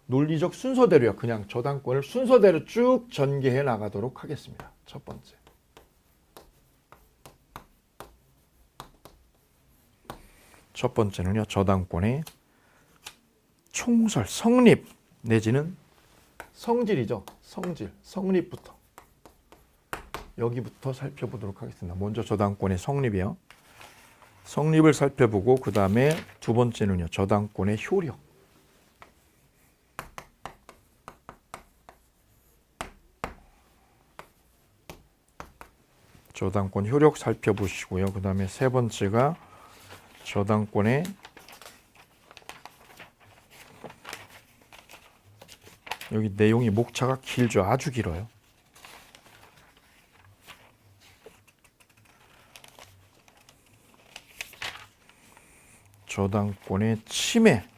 논리적 순서대로요. 그냥 저당권을 순서대로 쭉 전개해 나가도록 하겠습니다. 첫 번째. 첫 번째는요. 저당권의 총설, 성립 내지는 성질이죠. 성립부터. 여기부터 살펴보도록 하겠습니다. 먼저 저당권의 성립이요. 성립을 살펴보고 그 다음에 두 번째는요. 저당권의 효력. 저당권 효력 살펴보시고요. 그 다음에 세 번째가 저당권의 여기 내용이 목차가 길죠. 아주 길어요. 저당권의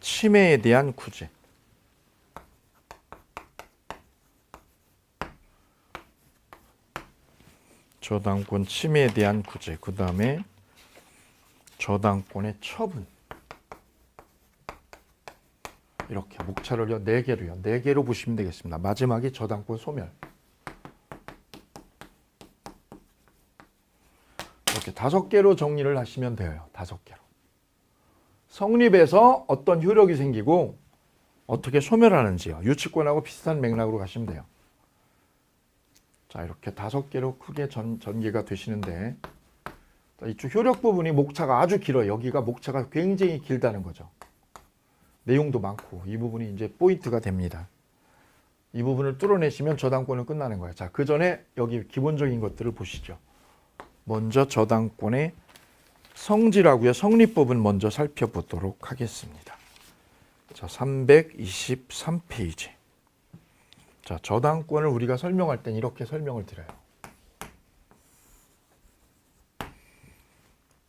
침해에 대한 구제. 저당권 침해에 대한 구제. 그 다음에 저당권의 처분. 이렇게 목차를요, 4개로요. 4개로 보시면 되겠습니다. 마지막이 저당권 소멸. 이렇게 5개로 정리를 하시면 돼요. 5개로. 성립에서 어떤 효력이 생기고 어떻게 소멸하는지요. 유치권하고 비슷한 맥락으로 가시면 돼요. 자, 이렇게 5개로 크게 전개가 되시는데 이쪽 효력 부분이 목차가 아주 길어요. 여기가 목차가 굉장히 길다는 거죠. 내용도 많고 이 부분이 이제 포인트가 됩니다. 이 부분을 뚫어내시면 저당권은 끝나는 거예요. 자, 그 전에 여기 기본적인 것들을 보시죠. 먼저 저당권의 성질하고요. 성립법은 먼저 살펴보도록 하겠습니다. 자, 323페이지. 자, 저당권을 우리가 설명할 땐 이렇게 설명을 드려요.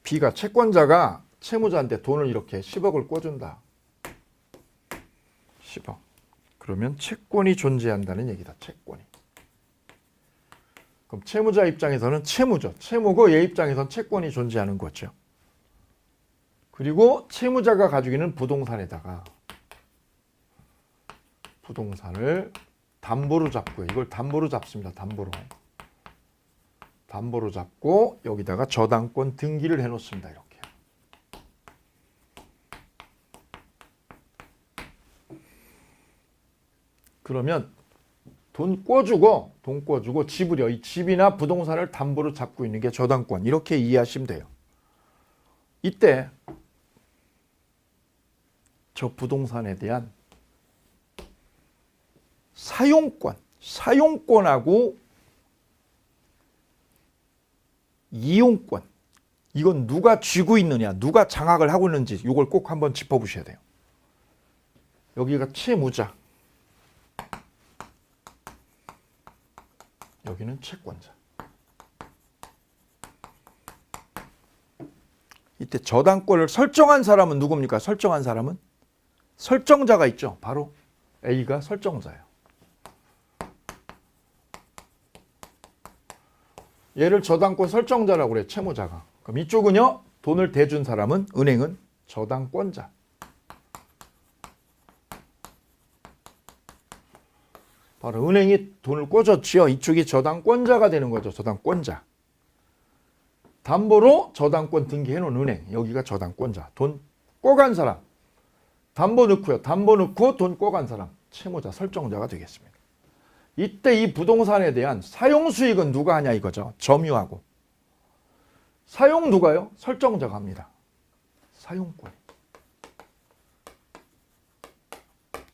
B가 채권자가 채무자한테 돈을 이렇게 10억을 꿔준다. 10억. 그러면 채권이 존재한다는 얘기다. 채권이. 그럼 채무자 입장에서는 채무죠. 채무고 얘 입장에서는 채권이 존재하는 거죠. 그리고 채무자가 가지고 있는 부동산에다가 부동산을 담보로 잡고요. 이걸 담보로 잡습니다. 담보로. 담보로 잡고 여기다가 저당권 등기를 해놓습니다. 이렇게. 그러면 돈 꿔주고 집을요. 이 집이나 부동산을 담보로 잡고 있는 게 저당권. 이렇게 이해하시면 돼요. 이때 저 부동산에 대한 사용권하고 이용권. 이건 누가 쥐고 있느냐, 누가 장악을 하고 있는지 이걸 꼭 한번 짚어보셔야 돼요. 여기가 채무자. 여기는 채권자. 이때 저당권을 설정한 사람은 누굽니까? 설정한 사람은 설정자가 있죠. 바로 A가 설정자예요. 얘를 저당권 설정자라고 그래요. 채무자가. 그럼 이쪽은요. 돈을 대준 사람은 은행은 저당권자. 바로 은행이 돈을 꿔줬지요. 이쪽이 저당권자가 되는 거죠. 저당권자. 담보로 저당권 등기해놓은 은행. 여기가 저당권자. 돈 꿔간 사람. 담보 넣고요. 담보 넣고 돈 꿔간 사람. 채무자, 설정자가 되겠습니다. 이때 이 부동산에 대한 사용수익은 누가 하냐 이거죠. 점유하고. 사용 누가요? 설정자가 합니다. 사용권.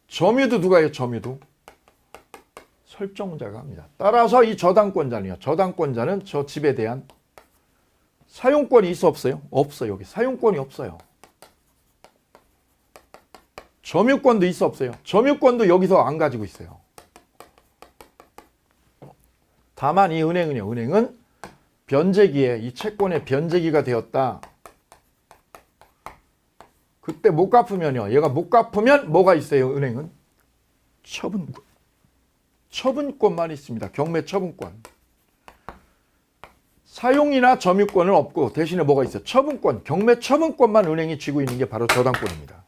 점유도 누가 해요? 점유도. 설정자가 합니다. 따라서 이 저당권자는요. 저당권자는 저 집에 대한 사용권이 있어 없어요? 없어요. 여기 사용권이 없어요. 점유권도 있어 없어요? 점유권도 여기서 안 가지고 있어요. 다만 이 은행은요. 은행은 변제기에 이 채권의 변제기가 되었다. 그때 못 갚으면요. 얘가 못 갚으면 뭐가 있어요? 은행은 처분권만 있습니다. 경매 처분권. 사용이나 점유권은 없고 대신에 뭐가 있어요? 처분권. 경매 처분권만 은행이 쥐고 있는 게 바로 저당권입니다.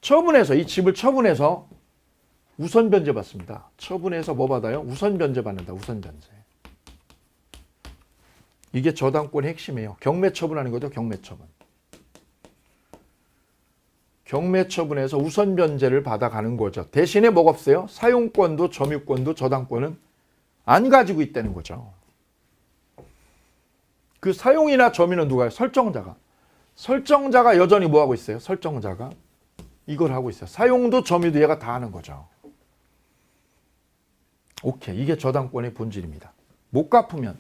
처분해서 이 집을 처분해서 우선 변제 받습니다. 처분해서 뭐 받아요? 우선 변제 받는다. 우선 변제. 이게 저당권의 핵심이에요. 경매 처분하는 거죠. 경매 처분. 경매 처분에서 우선 변제를 받아가는 거죠. 대신에 뭐가 없어요? 사용권도 점유권도 저당권은 안 가지고 있다는 거죠. 그 사용이나 점유는 누가요? 설정자가. 설정자가 여전히 뭐 하고 있어요? 설정자가 이걸 하고 있어요. 사용도 점유도 얘가 다 하는 거죠. 오케이. 이게 저당권의 본질입니다. 못 갚으면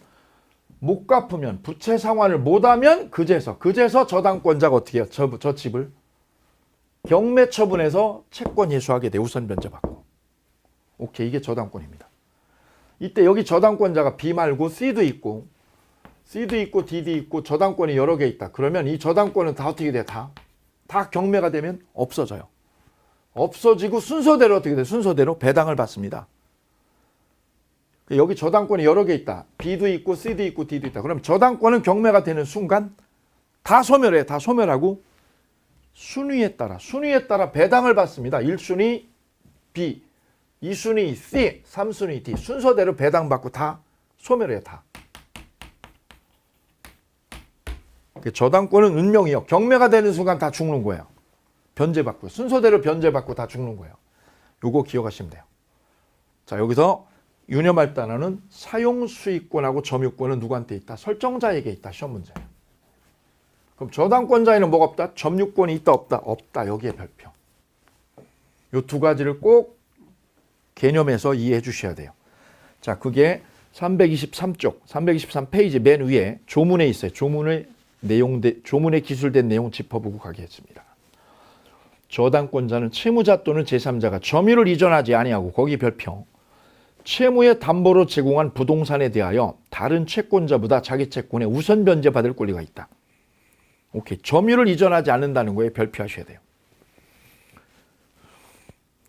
부채 상환을 못하면 그제서 저당권자가 어떻게 해요? 저 집을 경매 처분해서 채권 예수하게 돼. 우선 변제 받고. 오케이. 이게 저당권입니다. 이때 여기 저당권자가 B 말고 C도 있고 D도 있고 저당권이 여러 개 있다. 그러면 이 저당권은 다 어떻게 돼? 다 경매가 되면 없어져요. 없어지고 순서대로 어떻게 돼? 순서대로 배당을 받습니다. 여기 저당권이 여러 개 있다. B도 있고 C도 있고 D도 있다. 그럼 저당권은 경매가 되는 순간 다 소멸해. 다 소멸하고 순위에 따라 배당을 받습니다. 1순위 B, 2순위 C, 3순위 D. 순서대로 배당받고 다 소멸해요. 다. 저당권은 운명이요. 경매가 되는 순간 다 죽는 거예요. 변제받고. 순서대로 변제받고 다 죽는 거예요. 요거 기억하시면 돼요. 자, 여기서 유념할 단어는 사용수익권하고 점유권은 누구한테 있다? 설정자에게 있다. 시험 문제예요. 그럼 저당권자에는 뭐가 없다? 점유권이 있다 없다? 없다. 여기에 별표. 요 두 가지를 꼭 개념에서 이해해 주셔야 돼요. 자, 그게 323쪽, 323페이지 맨 위에 조문에 있어요. 조문에 기술된 내용 짚어보고 가겠습니다. 저당권자는 채무자 또는 제3자가 점유를 이전하지 아니하고 거기 별표 채무의 담보로 제공한 부동산에 대하여 다른 채권자보다 자기 채권에 우선 변제받을 권리가 있다. 오케이. 점유를 이전하지 않는다는 거에 별표하셔야 돼요.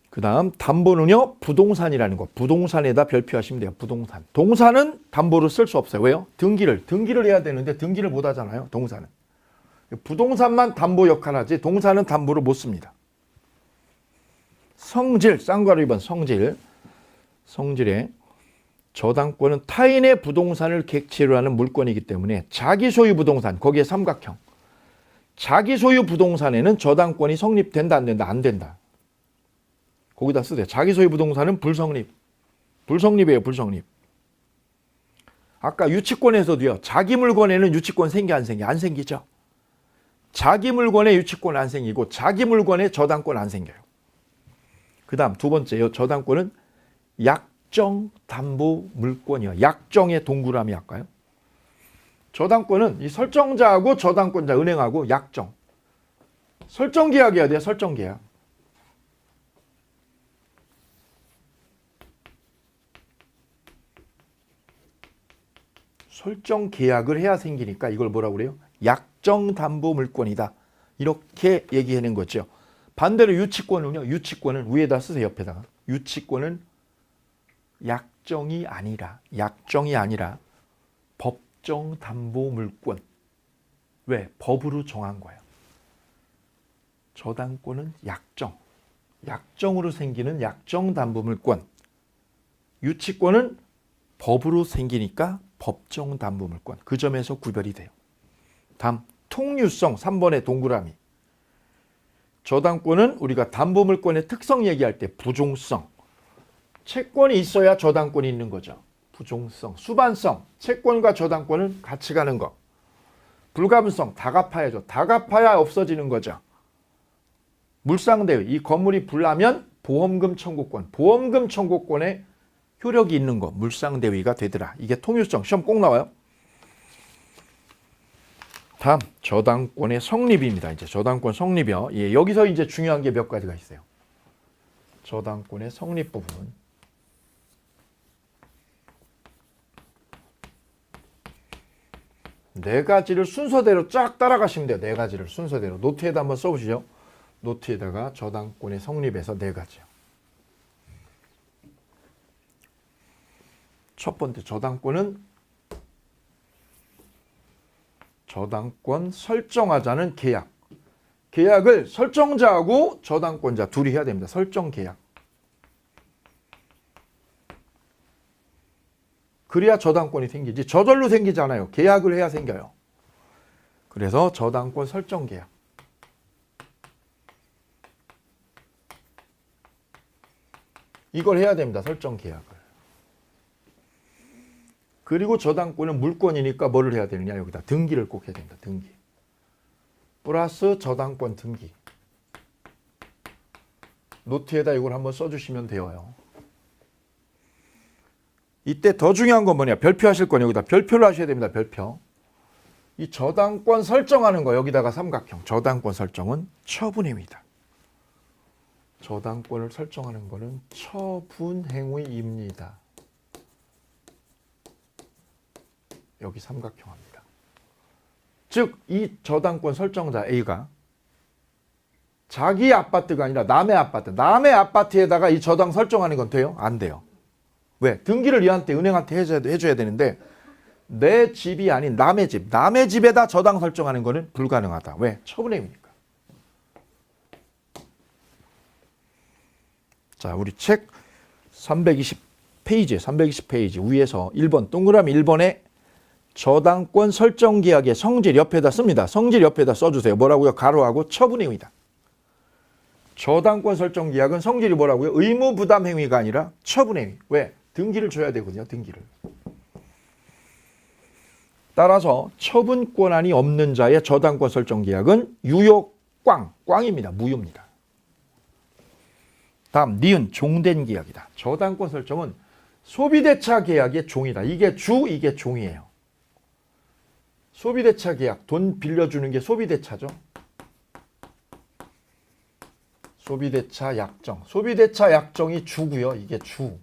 그 다음 담보는요. 부동산이라는 거. 부동산에다 별표하시면 돼요. 부동산. 동사는 담보로 쓸 수 없어요. 왜요? 등기를 해야 되는데 등기를 못 하잖아요. 동사는. 부동산만 담보 역할을 하지 동사는 담보를 못 씁니다. 성질, 쌍괄호 2번 성질에 저당권은 타인의 부동산을 객체로 하는 물건이기 때문에 자기 소유 부동산, 거기에 삼각형. 자기 소유 부동산에는 저당권이 성립된다, 안 된다? 안 된다. 거기다 쓰세요. 자기 소유 부동산은 불성립. 불성립이에요, 불성립. 아까 유치권에서도요. 자기 물건에는 유치권 생겨, 안 생겨? 안 생기죠. 자기 물건에 유치권 안 생기고 자기 물건에 저당권 안 생겨요. 그 다음 두 번째요. 저당권은 약정 담보 물권이요. 약정의 동그라미 할까요? 저당권은 이 설정자하고 저당권자 은행하고 약정. 설정 계약이어야 돼요. 설정 계약. 설정 계약을 해야 생기니까 이걸 뭐라고 그래요? 약정 담보 물권이다. 이렇게 얘기하는 거죠. 반대로 유치권은요. 유치권은 위에다 쓰세요. 옆에다가. 유치권은 약정이 아니라 법정 담보 물권. 왜? 법으로 정한 거예요. 저당권은 약정으로 생기는 약정 담보 물권. 유치권은 법으로 생기니까 법정 담보 물권. 그 점에서 구별이 돼요. 다음 통유성 3번의 동그라미. 저당권은 우리가 담보 물권의 특성 얘기할 때 부종성. 채권이 있어야 저당권이 있는 거죠. 부종성, 수반성. 채권과 저당권은 같이 가는 거. 불가분성, 다 갚아야죠. 다 갚아야 없어지는 거죠. 물상대위, 이 건물이 불나면 보험금 청구권. 보험금 청구권에 효력이 있는 거. 물상대위가 되더라. 이게 통유성. 시험 꼭 나와요. 다음 저당권의 성립입니다. 이제 저당권 성립이요. 예, 여기서 이제 중요한 게 몇 가지가 있어요. 저당권의 성립 부분. 네 가지를 순서대로 쫙 따라가시면 돼요. 네 가지를 순서대로. 노트에다 한번 써보시죠. 노트에다가 저당권의 성립에서 네 가지요. 첫 번째 저당권은 저당권 설정하자는 계약. 계약을 설정자하고 저당권자 둘이 해야 됩니다. 설정 계약. 그래야 저당권이 생기지. 저절로 생기지 않아요. 계약을 해야 생겨요. 그래서 저당권 설정 계약. 이걸 해야 됩니다. 설정 계약을. 그리고 저당권은 물권이니까 뭐를 해야 되느냐. 여기다 등기를 꼭 해야 됩니다. 등기. 플러스 저당권 등기. 노트에다 이걸 한번 써주시면 돼요. 이때 더 중요한 건 뭐냐. 별표하실 건 여기다 별표를 하셔야 됩니다. 별표. 이 저당권 설정하는 거 여기다가 삼각형. 저당권 설정은 처분행위다. 저당권을 설정하는 거는 처분행위입니다. 여기 삼각형합니다. 즉 이 저당권 설정자 A가 자기 아파트가 아니라 남의 아파트에다가 이 저당 설정하는 건 돼요? 안 돼요. 왜? 등기를 얘한테 은행한테 해줘야 되는데 내 집이 아닌 남의 집에다 저당 설정하는 거는 불가능하다. 왜? 처분행위니까. 자, 우리 책 320페이지 위에서 1번 동그라미 1번에 저당권 설정 계약의 성질 옆에다 씁니다. 성질 옆에다 써주세요. 뭐라고요? 가로하고 처분행위다. 저당권 설정 계약은 성질이 뭐라고요? 의무 부담 행위가 아니라 처분행위. 왜? 등기를 줘야 되거든요. 등기를. 따라서 처분 권한이 없는 자의 저당권 설정 계약은 유효 꽝입니다. 무효입니다. 다음 니은 종된 계약이다. 저당권 설정은 소비대차 계약의 종이다. 이게 주, 이게 종이에요. 소비대차 계약, 돈 빌려주는 게 소비대차죠. 소비대차 약정. 소비대차 약정이 주고요. 이게 주.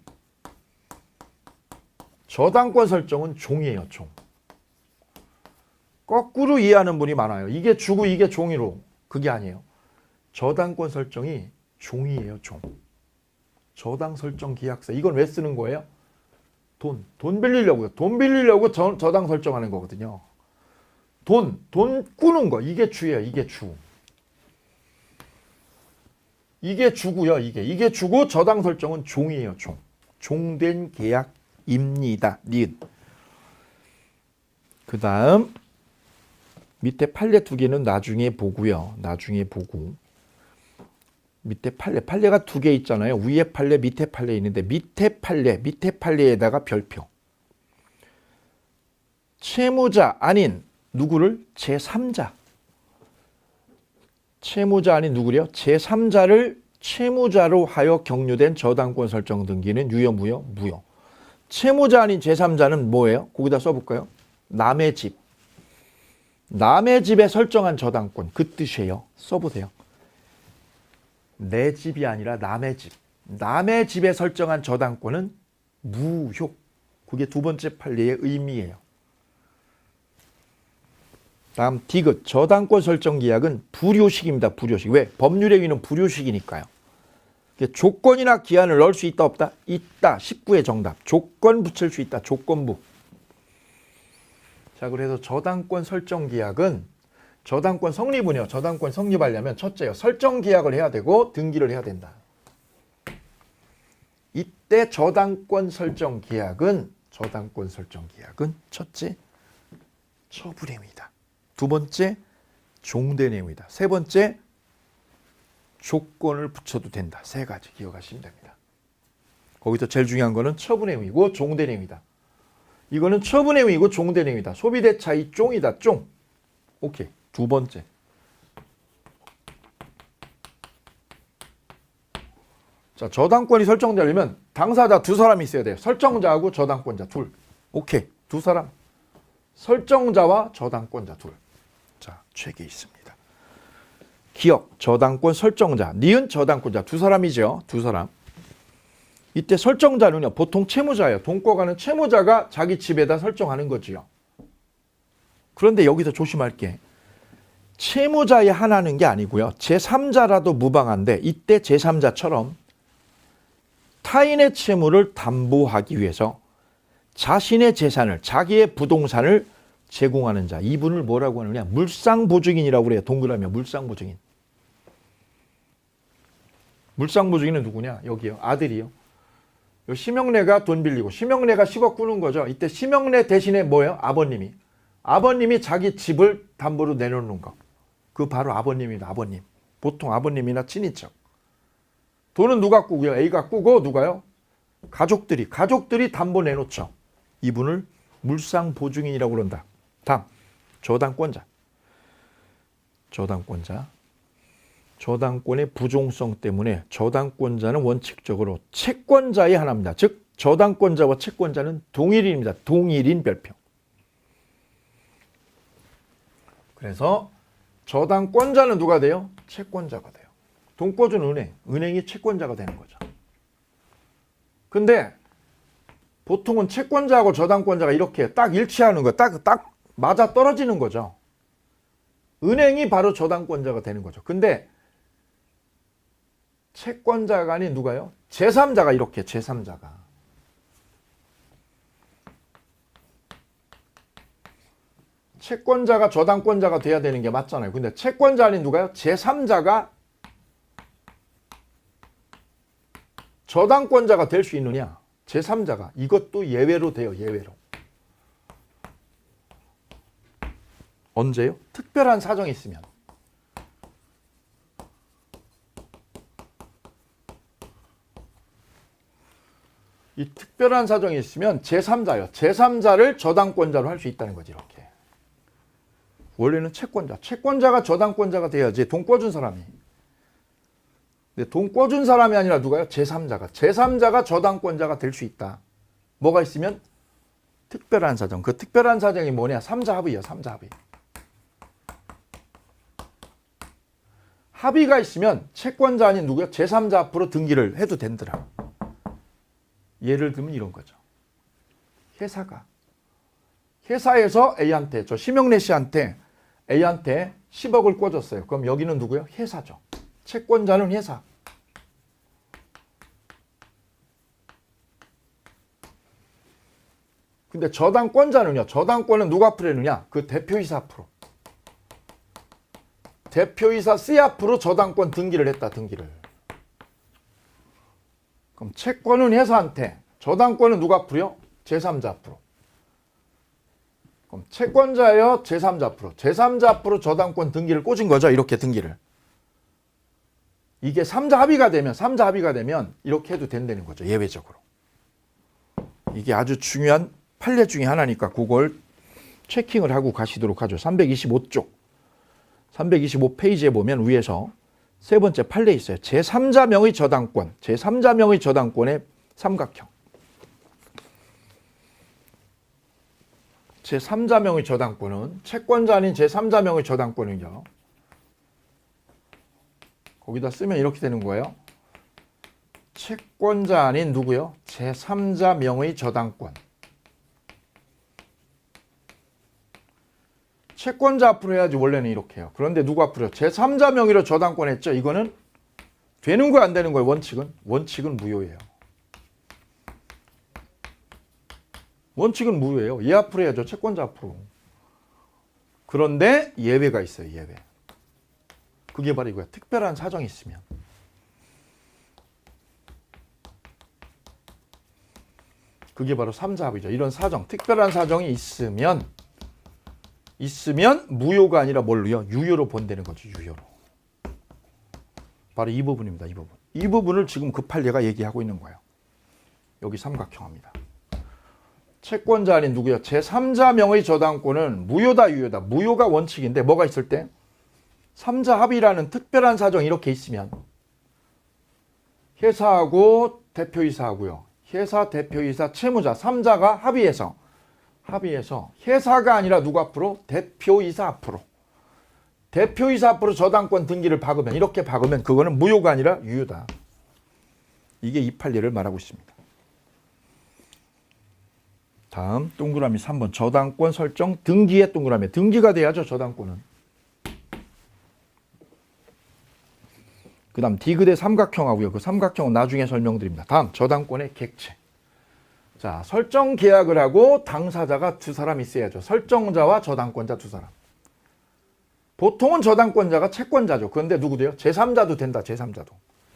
저당권 설정은 종이에요. 종. 거꾸로 이해하는 분이 많아요. 이게 주고 이게 종이로. 그게 아니에요. 저당권 설정이 종이에요. 종. 저당 설정 계약서. 이건 왜 쓰는 거예요? 돈 빌리려고요. 돈 빌리려고 저당 설정하는 거거든요. 돈 꾸는 거. 이게 주예요. 이게 주. 이게 주고요. 이게 주고 저당 설정은 종이에요. 종. 종된 계약입니다. 니은. 그 다음 밑에 판례 두 개는 나중에 보고요. 나중에 보고. 밑에 판례가 두 개 있잖아요. 위에 판례, 밑에 판례 있는데 밑에 판례에다가 별표. 채무자 아닌 누구를? 제3자. 채무자 아닌 누구래요? 제3자를 채무자로 하여 경유된 저당권 설정 등기는 유효, 무효? 무효. 채무자 아닌 제3자는 뭐예요? 거기다 써볼까요? 남의 집. 남의 집에 설정한 저당권. 그 뜻이에요. 써보세요. 내 집이 아니라 남의 집. 남의 집에 설정한 저당권은 무효. 그게 두 번째 판례의 의미예요. 다음 디귿. 저당권 설정 계약은 불효식입니다. 불효식. 왜? 법률의 위는 불효식이니까요. 조건이나 기한을 넣을 수 있다 없다? 있다. 19의 정답. 조건 붙일 수 있다. 조건부. 자, 그래서 저당권 설정 계약은 저당권 성립은요. 저당권 성립하려면 첫째요. 설정 계약을 해야 되고 등기를 해야 된다. 이때 저당권 설정 계약은 첫째 처분행위다. 두 번째 종된 행위다. 세 번째 조건을 붙여도 된다. 세 가지 기억하시면 됩니다. 거기서 제일 중요한 거는 처분 행위고 종된 행위다. 이거는 처분 행위고 종된 행위다. 소비대차의 종이다. 종. 오케이. 두 번째. 자, 저당권이 설정되려면 당사자 두 사람이 있어야 돼요. 설정자하고 저당권자 둘. 오케이. 두 사람. 설정자와 저당권자 둘. 자, 책에 있습니다. 기억, 저당권 설정자, 니은 저당권자 두 사람이죠. 두 사람. 이때 설정자는요. 보통 채무자예요. 돈 꿔가는 채무자가 자기 집에다 설정하는 거지요. 그런데 여기서 조심할 게 채무자에 한하는 게 아니고요. 제3자라도 무방한데 이때 제3자처럼 타인의 채무를 담보하기 위해서 자신의 재산을, 자기의 부동산을 제공하는 자. 이분을 뭐라고 하느냐? 물상보증인이라고 그래요. 동그라미 물상보증인. 물상보증인은 누구냐? 여기요. 아들이요. 심형래가 돈 빌리고 심형래가 10억 꾸는 거죠. 이때 심형래 대신에 뭐예요? 아버님이 자기 집을 담보로 내놓는 거. 그 바로 아버님입니다. 아버님. 보통 아버님이나 친인척. 돈은 누가 꾸고요? A가 꾸고 누가요? 가족들이 담보 내놓죠. 이분을 물상보증인이라고 그런다. 다음 저당권자. 저당권의 부종성 때문에 저당권자는 원칙적으로 채권자의 하나입니다. 즉 저당권자와 채권자는 동일인입니다. 동일인 별표. 그래서 저당권자는 누가 돼요? 채권자가 돼요. 돈 꿔준 은행이 채권자가 되는 거죠. 근데 보통은 채권자하고 저당권자가 이렇게 딱 일치하는 거, 딱 맞아 떨어지는 거죠. 은행이 바로 저당권자가 되는 거죠. 근데 채권자가 아닌 누가요? 제3자가 이렇게 제3자가. 채권자가 저당권자가 돼야 되는 게 맞잖아요. 근데 채권자 아닌 누가요? 제3자가 저당권자가 될 수 있느냐? 제3자가. 이것도 예외로 돼요. 예외로. 언제요? 특별한 사정이 있으면. 이 특별한 사정이 있으면 제3자요. 제3자를 저당권자로 할 수 있다는 거지. 이렇게. 원래는 채권자가 저당권자가 돼야지 돈 꿔준 사람이. 근데 돈 꿔준 사람이 아니라 누가요? 제3자가. 제3자가 저당권자가 될 수 있다. 뭐가 있으면? 특별한 사정. 그 특별한 사정이 뭐냐? 3자 합의예요. 3자 합의. 합의가 있으면 채권자 아닌 누구요? 제3자 앞으로 등기를 해도 된더라. 예를 들면 이런 거죠. 회사에서 A한테, 저 심영래 씨한테 A한테 10억을 꿔줬어요. 그럼 여기는 누구요? 회사죠. 채권자는 회사. 근데 저당권자는요. 저당권은 누가 앞으로 했느냐? 그 대표이사 앞으로. 대표이사 C 앞으로 저당권 등기를 했다. 등기를. 그럼 채권은 회사한테, 저당권은 누가 앞으로요? 제3자 앞으로. 그럼 채권자예요? 제3자 앞으로. 제3자 앞으로 저당권 등기를 꽂은 거죠. 이렇게 등기를. 이게 3자 합의가 되면 이렇게 해도 된다는 거죠. 예외적으로. 이게 아주 중요한 판례 중에 하나니까 그걸 체킹을 하고 가시도록 하죠. 325쪽. 325페이지에 보면 위에서 세 번째 판례 있어요. 제3자명의 저당권. 제3자명의 저당권의 삼각형. 제3자명의 저당권은 채권자 아닌 제3자명의 저당권은요. 거기다 쓰면 이렇게 되는 거예요. 채권자 아닌 누구요? 제3자명의 저당권. 채권자 앞으로 해야지 원래는 이렇게 해요. 그런데 누구 앞으로요? 제3자 명의로 저당권 했죠. 이거는 되는 거야 안 되는 거예요? 원칙은? 원칙은 무효예요. 원칙은 무효예요. 얘 앞으로 해야죠. 채권자 앞으로. 그런데 예외가 있어요. 예외. 그게 바로 이거야. 특별한 사정이 있으면. 그게 바로 3자 합의죠. 이런 사정, 특별한 사정이 있으면 무효가 아니라 뭘로요? 유효로 본다는 거죠. 유효로. 바로 이 부분입니다. 이 부분. 이 부분을 지금 그 판례가 얘기하고 있는 거예요. 여기 삼각형합니다. 채권자 아닌 누구요? 제3자명의 저당권은 무효다 유효다. 무효가 원칙인데 뭐가 있을 때? 3자 합의라는 특별한 사정 이렇게 있으면 회사하고 대표이사하고요. 회사, 대표이사, 채무자 3자가 합의해서 회사가 아니라 누구 앞으로? 대표이사 앞으로. 대표이사 앞으로 저당권 등기를 박으면 이렇게 박으면 그거는 무효가 아니라 유효다. 이게 이 판례를 말하고 있습니다. 다음 동그라미 3번 저당권 설정 등기의 동그라미. 등기가 돼야죠. 저당권은. 그 다음 디귿의 삼각형하고요. 그 삼각형은 나중에 설명드립니다. 다음 저당권의 객체. 자, 설정 계약을 하고 당사자가 두 사람 있어야죠. 설정자와 저당권자 두 사람. 보통은 저당권자가 채권자죠. 그런데 누구도요? 제3자도 된다. 제3자도.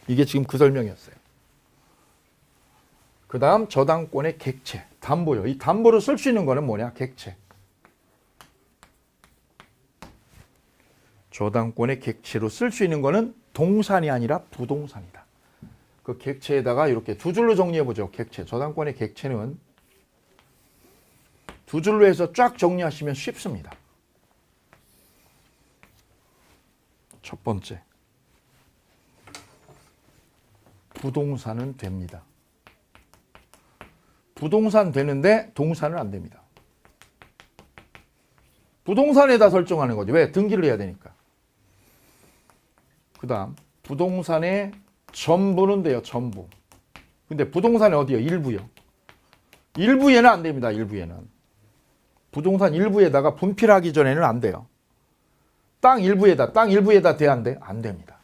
이게 지금 그 설명이었어요. 그 다음 저당권의 객체. 담보요. 이 담보를 쓸 수 있는 거는 뭐냐? 객체. 저당권의 객체로 쓸 수 있는 거는 동산이 아니라 부동산이다. 그 객체에다가 이렇게 두 줄로 정리해보죠. 객체. 저당권의 객체는 두 줄로 해서 쫙 정리하시면 쉽습니다. 첫 번째. 부동산은 됩니다. 부동산 되는데 동산은 안 됩니다. 부동산에다 설정하는 거죠. 왜? 등기를 해야 되니까. 그 다음 부동산의 전부는 돼요. 전부. 근데 부동산이 어디요? 일부요. 일부에는 안 됩니다. 일부에는. 부동산 일부에다가 분필하기 전에는 안 돼요. 땅 일부에다 돼야 안 돼? 안 됩니다.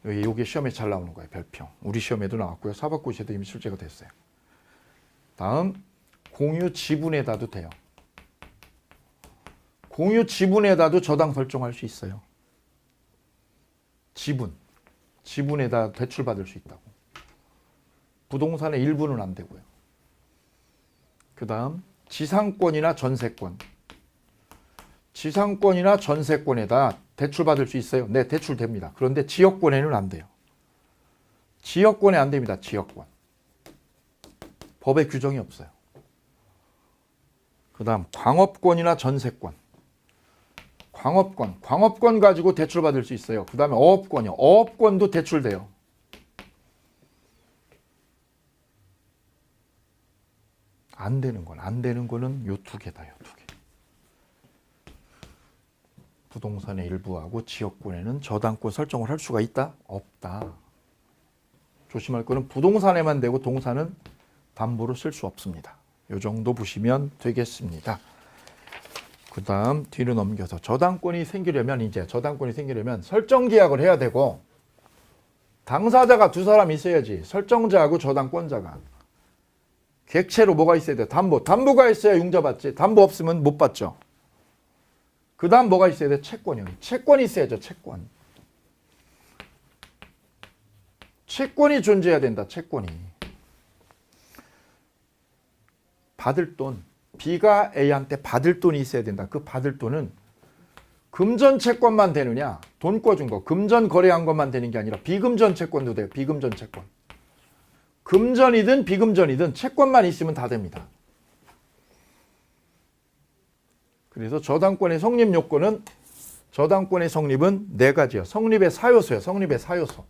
이게 시험에 잘 나오는 거예요. 별평. 우리 시험에도 나왔고요. 사법고시에도 이미 출제가 됐어요. 다음 공유 지분에다도 돼요. 공유 지분에다도 저당 설정할 수 있어요. 지분에다 대출받을 수 있다고. 부동산의 일부는 안 되고요. 그 다음 지상권이나 전세권. 지상권이나 전세권에다 대출받을 수 있어요. 네, 대출됩니다. 그런데 지역권에는 안 돼요. 지역권에 안 됩니다. 지역권. 법에 규정이 없어요. 그 다음 광업권이나 전세권. 광업권 가지고 대출받을 수 있어요. 그 다음에 어업권이요. 어업권도 대출돼요. 안 되는 거는 요 두 개다. 요 두 개. 부동산의 일부하고 지역권에는 저당권 설정을 할 수가 있다? 없다. 조심할 거는 부동산에만 되고 동산은 담보로 쓸 수 없습니다. 요 정도 보시면 되겠습니다. 그 다음 뒤로 넘겨서 저당권이 생기려면 설정 계약을 해야 되고 당사자가 두 사람 있어야지. 설정자하고 저당권자가. 객체로 뭐가 있어야 돼? 담보가 있어야 융자받지. 담보 없으면 못 받죠. 그 다음 뭐가 있어야 돼? 채권이요. 채권이 있어야죠. 채권이 존재해야 된다. 채권이. 받을 돈. B가 A한테 받을 돈이 있어야 된다. 그 받을 돈은 금전 채권만 되느냐? 돈 꿔준 거. 금전 거래한 것만 되는 게 아니라 비금전 채권도 돼요. 비금전 채권. 금전이든 비금전이든 채권만 있으면 다 됩니다. 그래서 저당권의 성립 요건은 저당권의 성립은 네 가지요. 성립의 사요소예요. 성립의 사요소.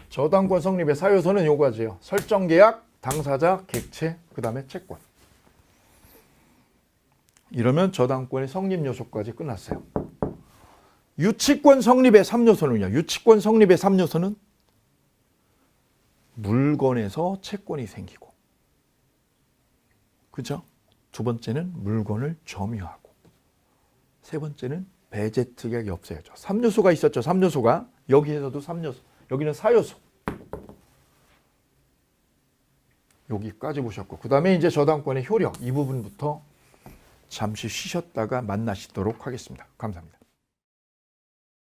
저당권 성립의 사요소는 요거지요. 설정계약, 당사자, 객체, 그 다음에 채권. 이러면 저당권의 성립 요소까지 끝났어요. 유치권 성립의 3요소는요. 유치권 성립의 3요소는 물건에서 채권이 생기고, 그죠? 두 번째는 물건을 점유하고, 세 번째는 배제 특약이 없어야죠. 3요소가 있었죠. 3요소가. 여기에서도 3요소. 여기는 4요소. 여기까지 보셨고, 그 다음에 이제 저당권의 효력 이 부분부터 잠시 쉬셨다가 만나시도록 하겠습니다. 감사합니다.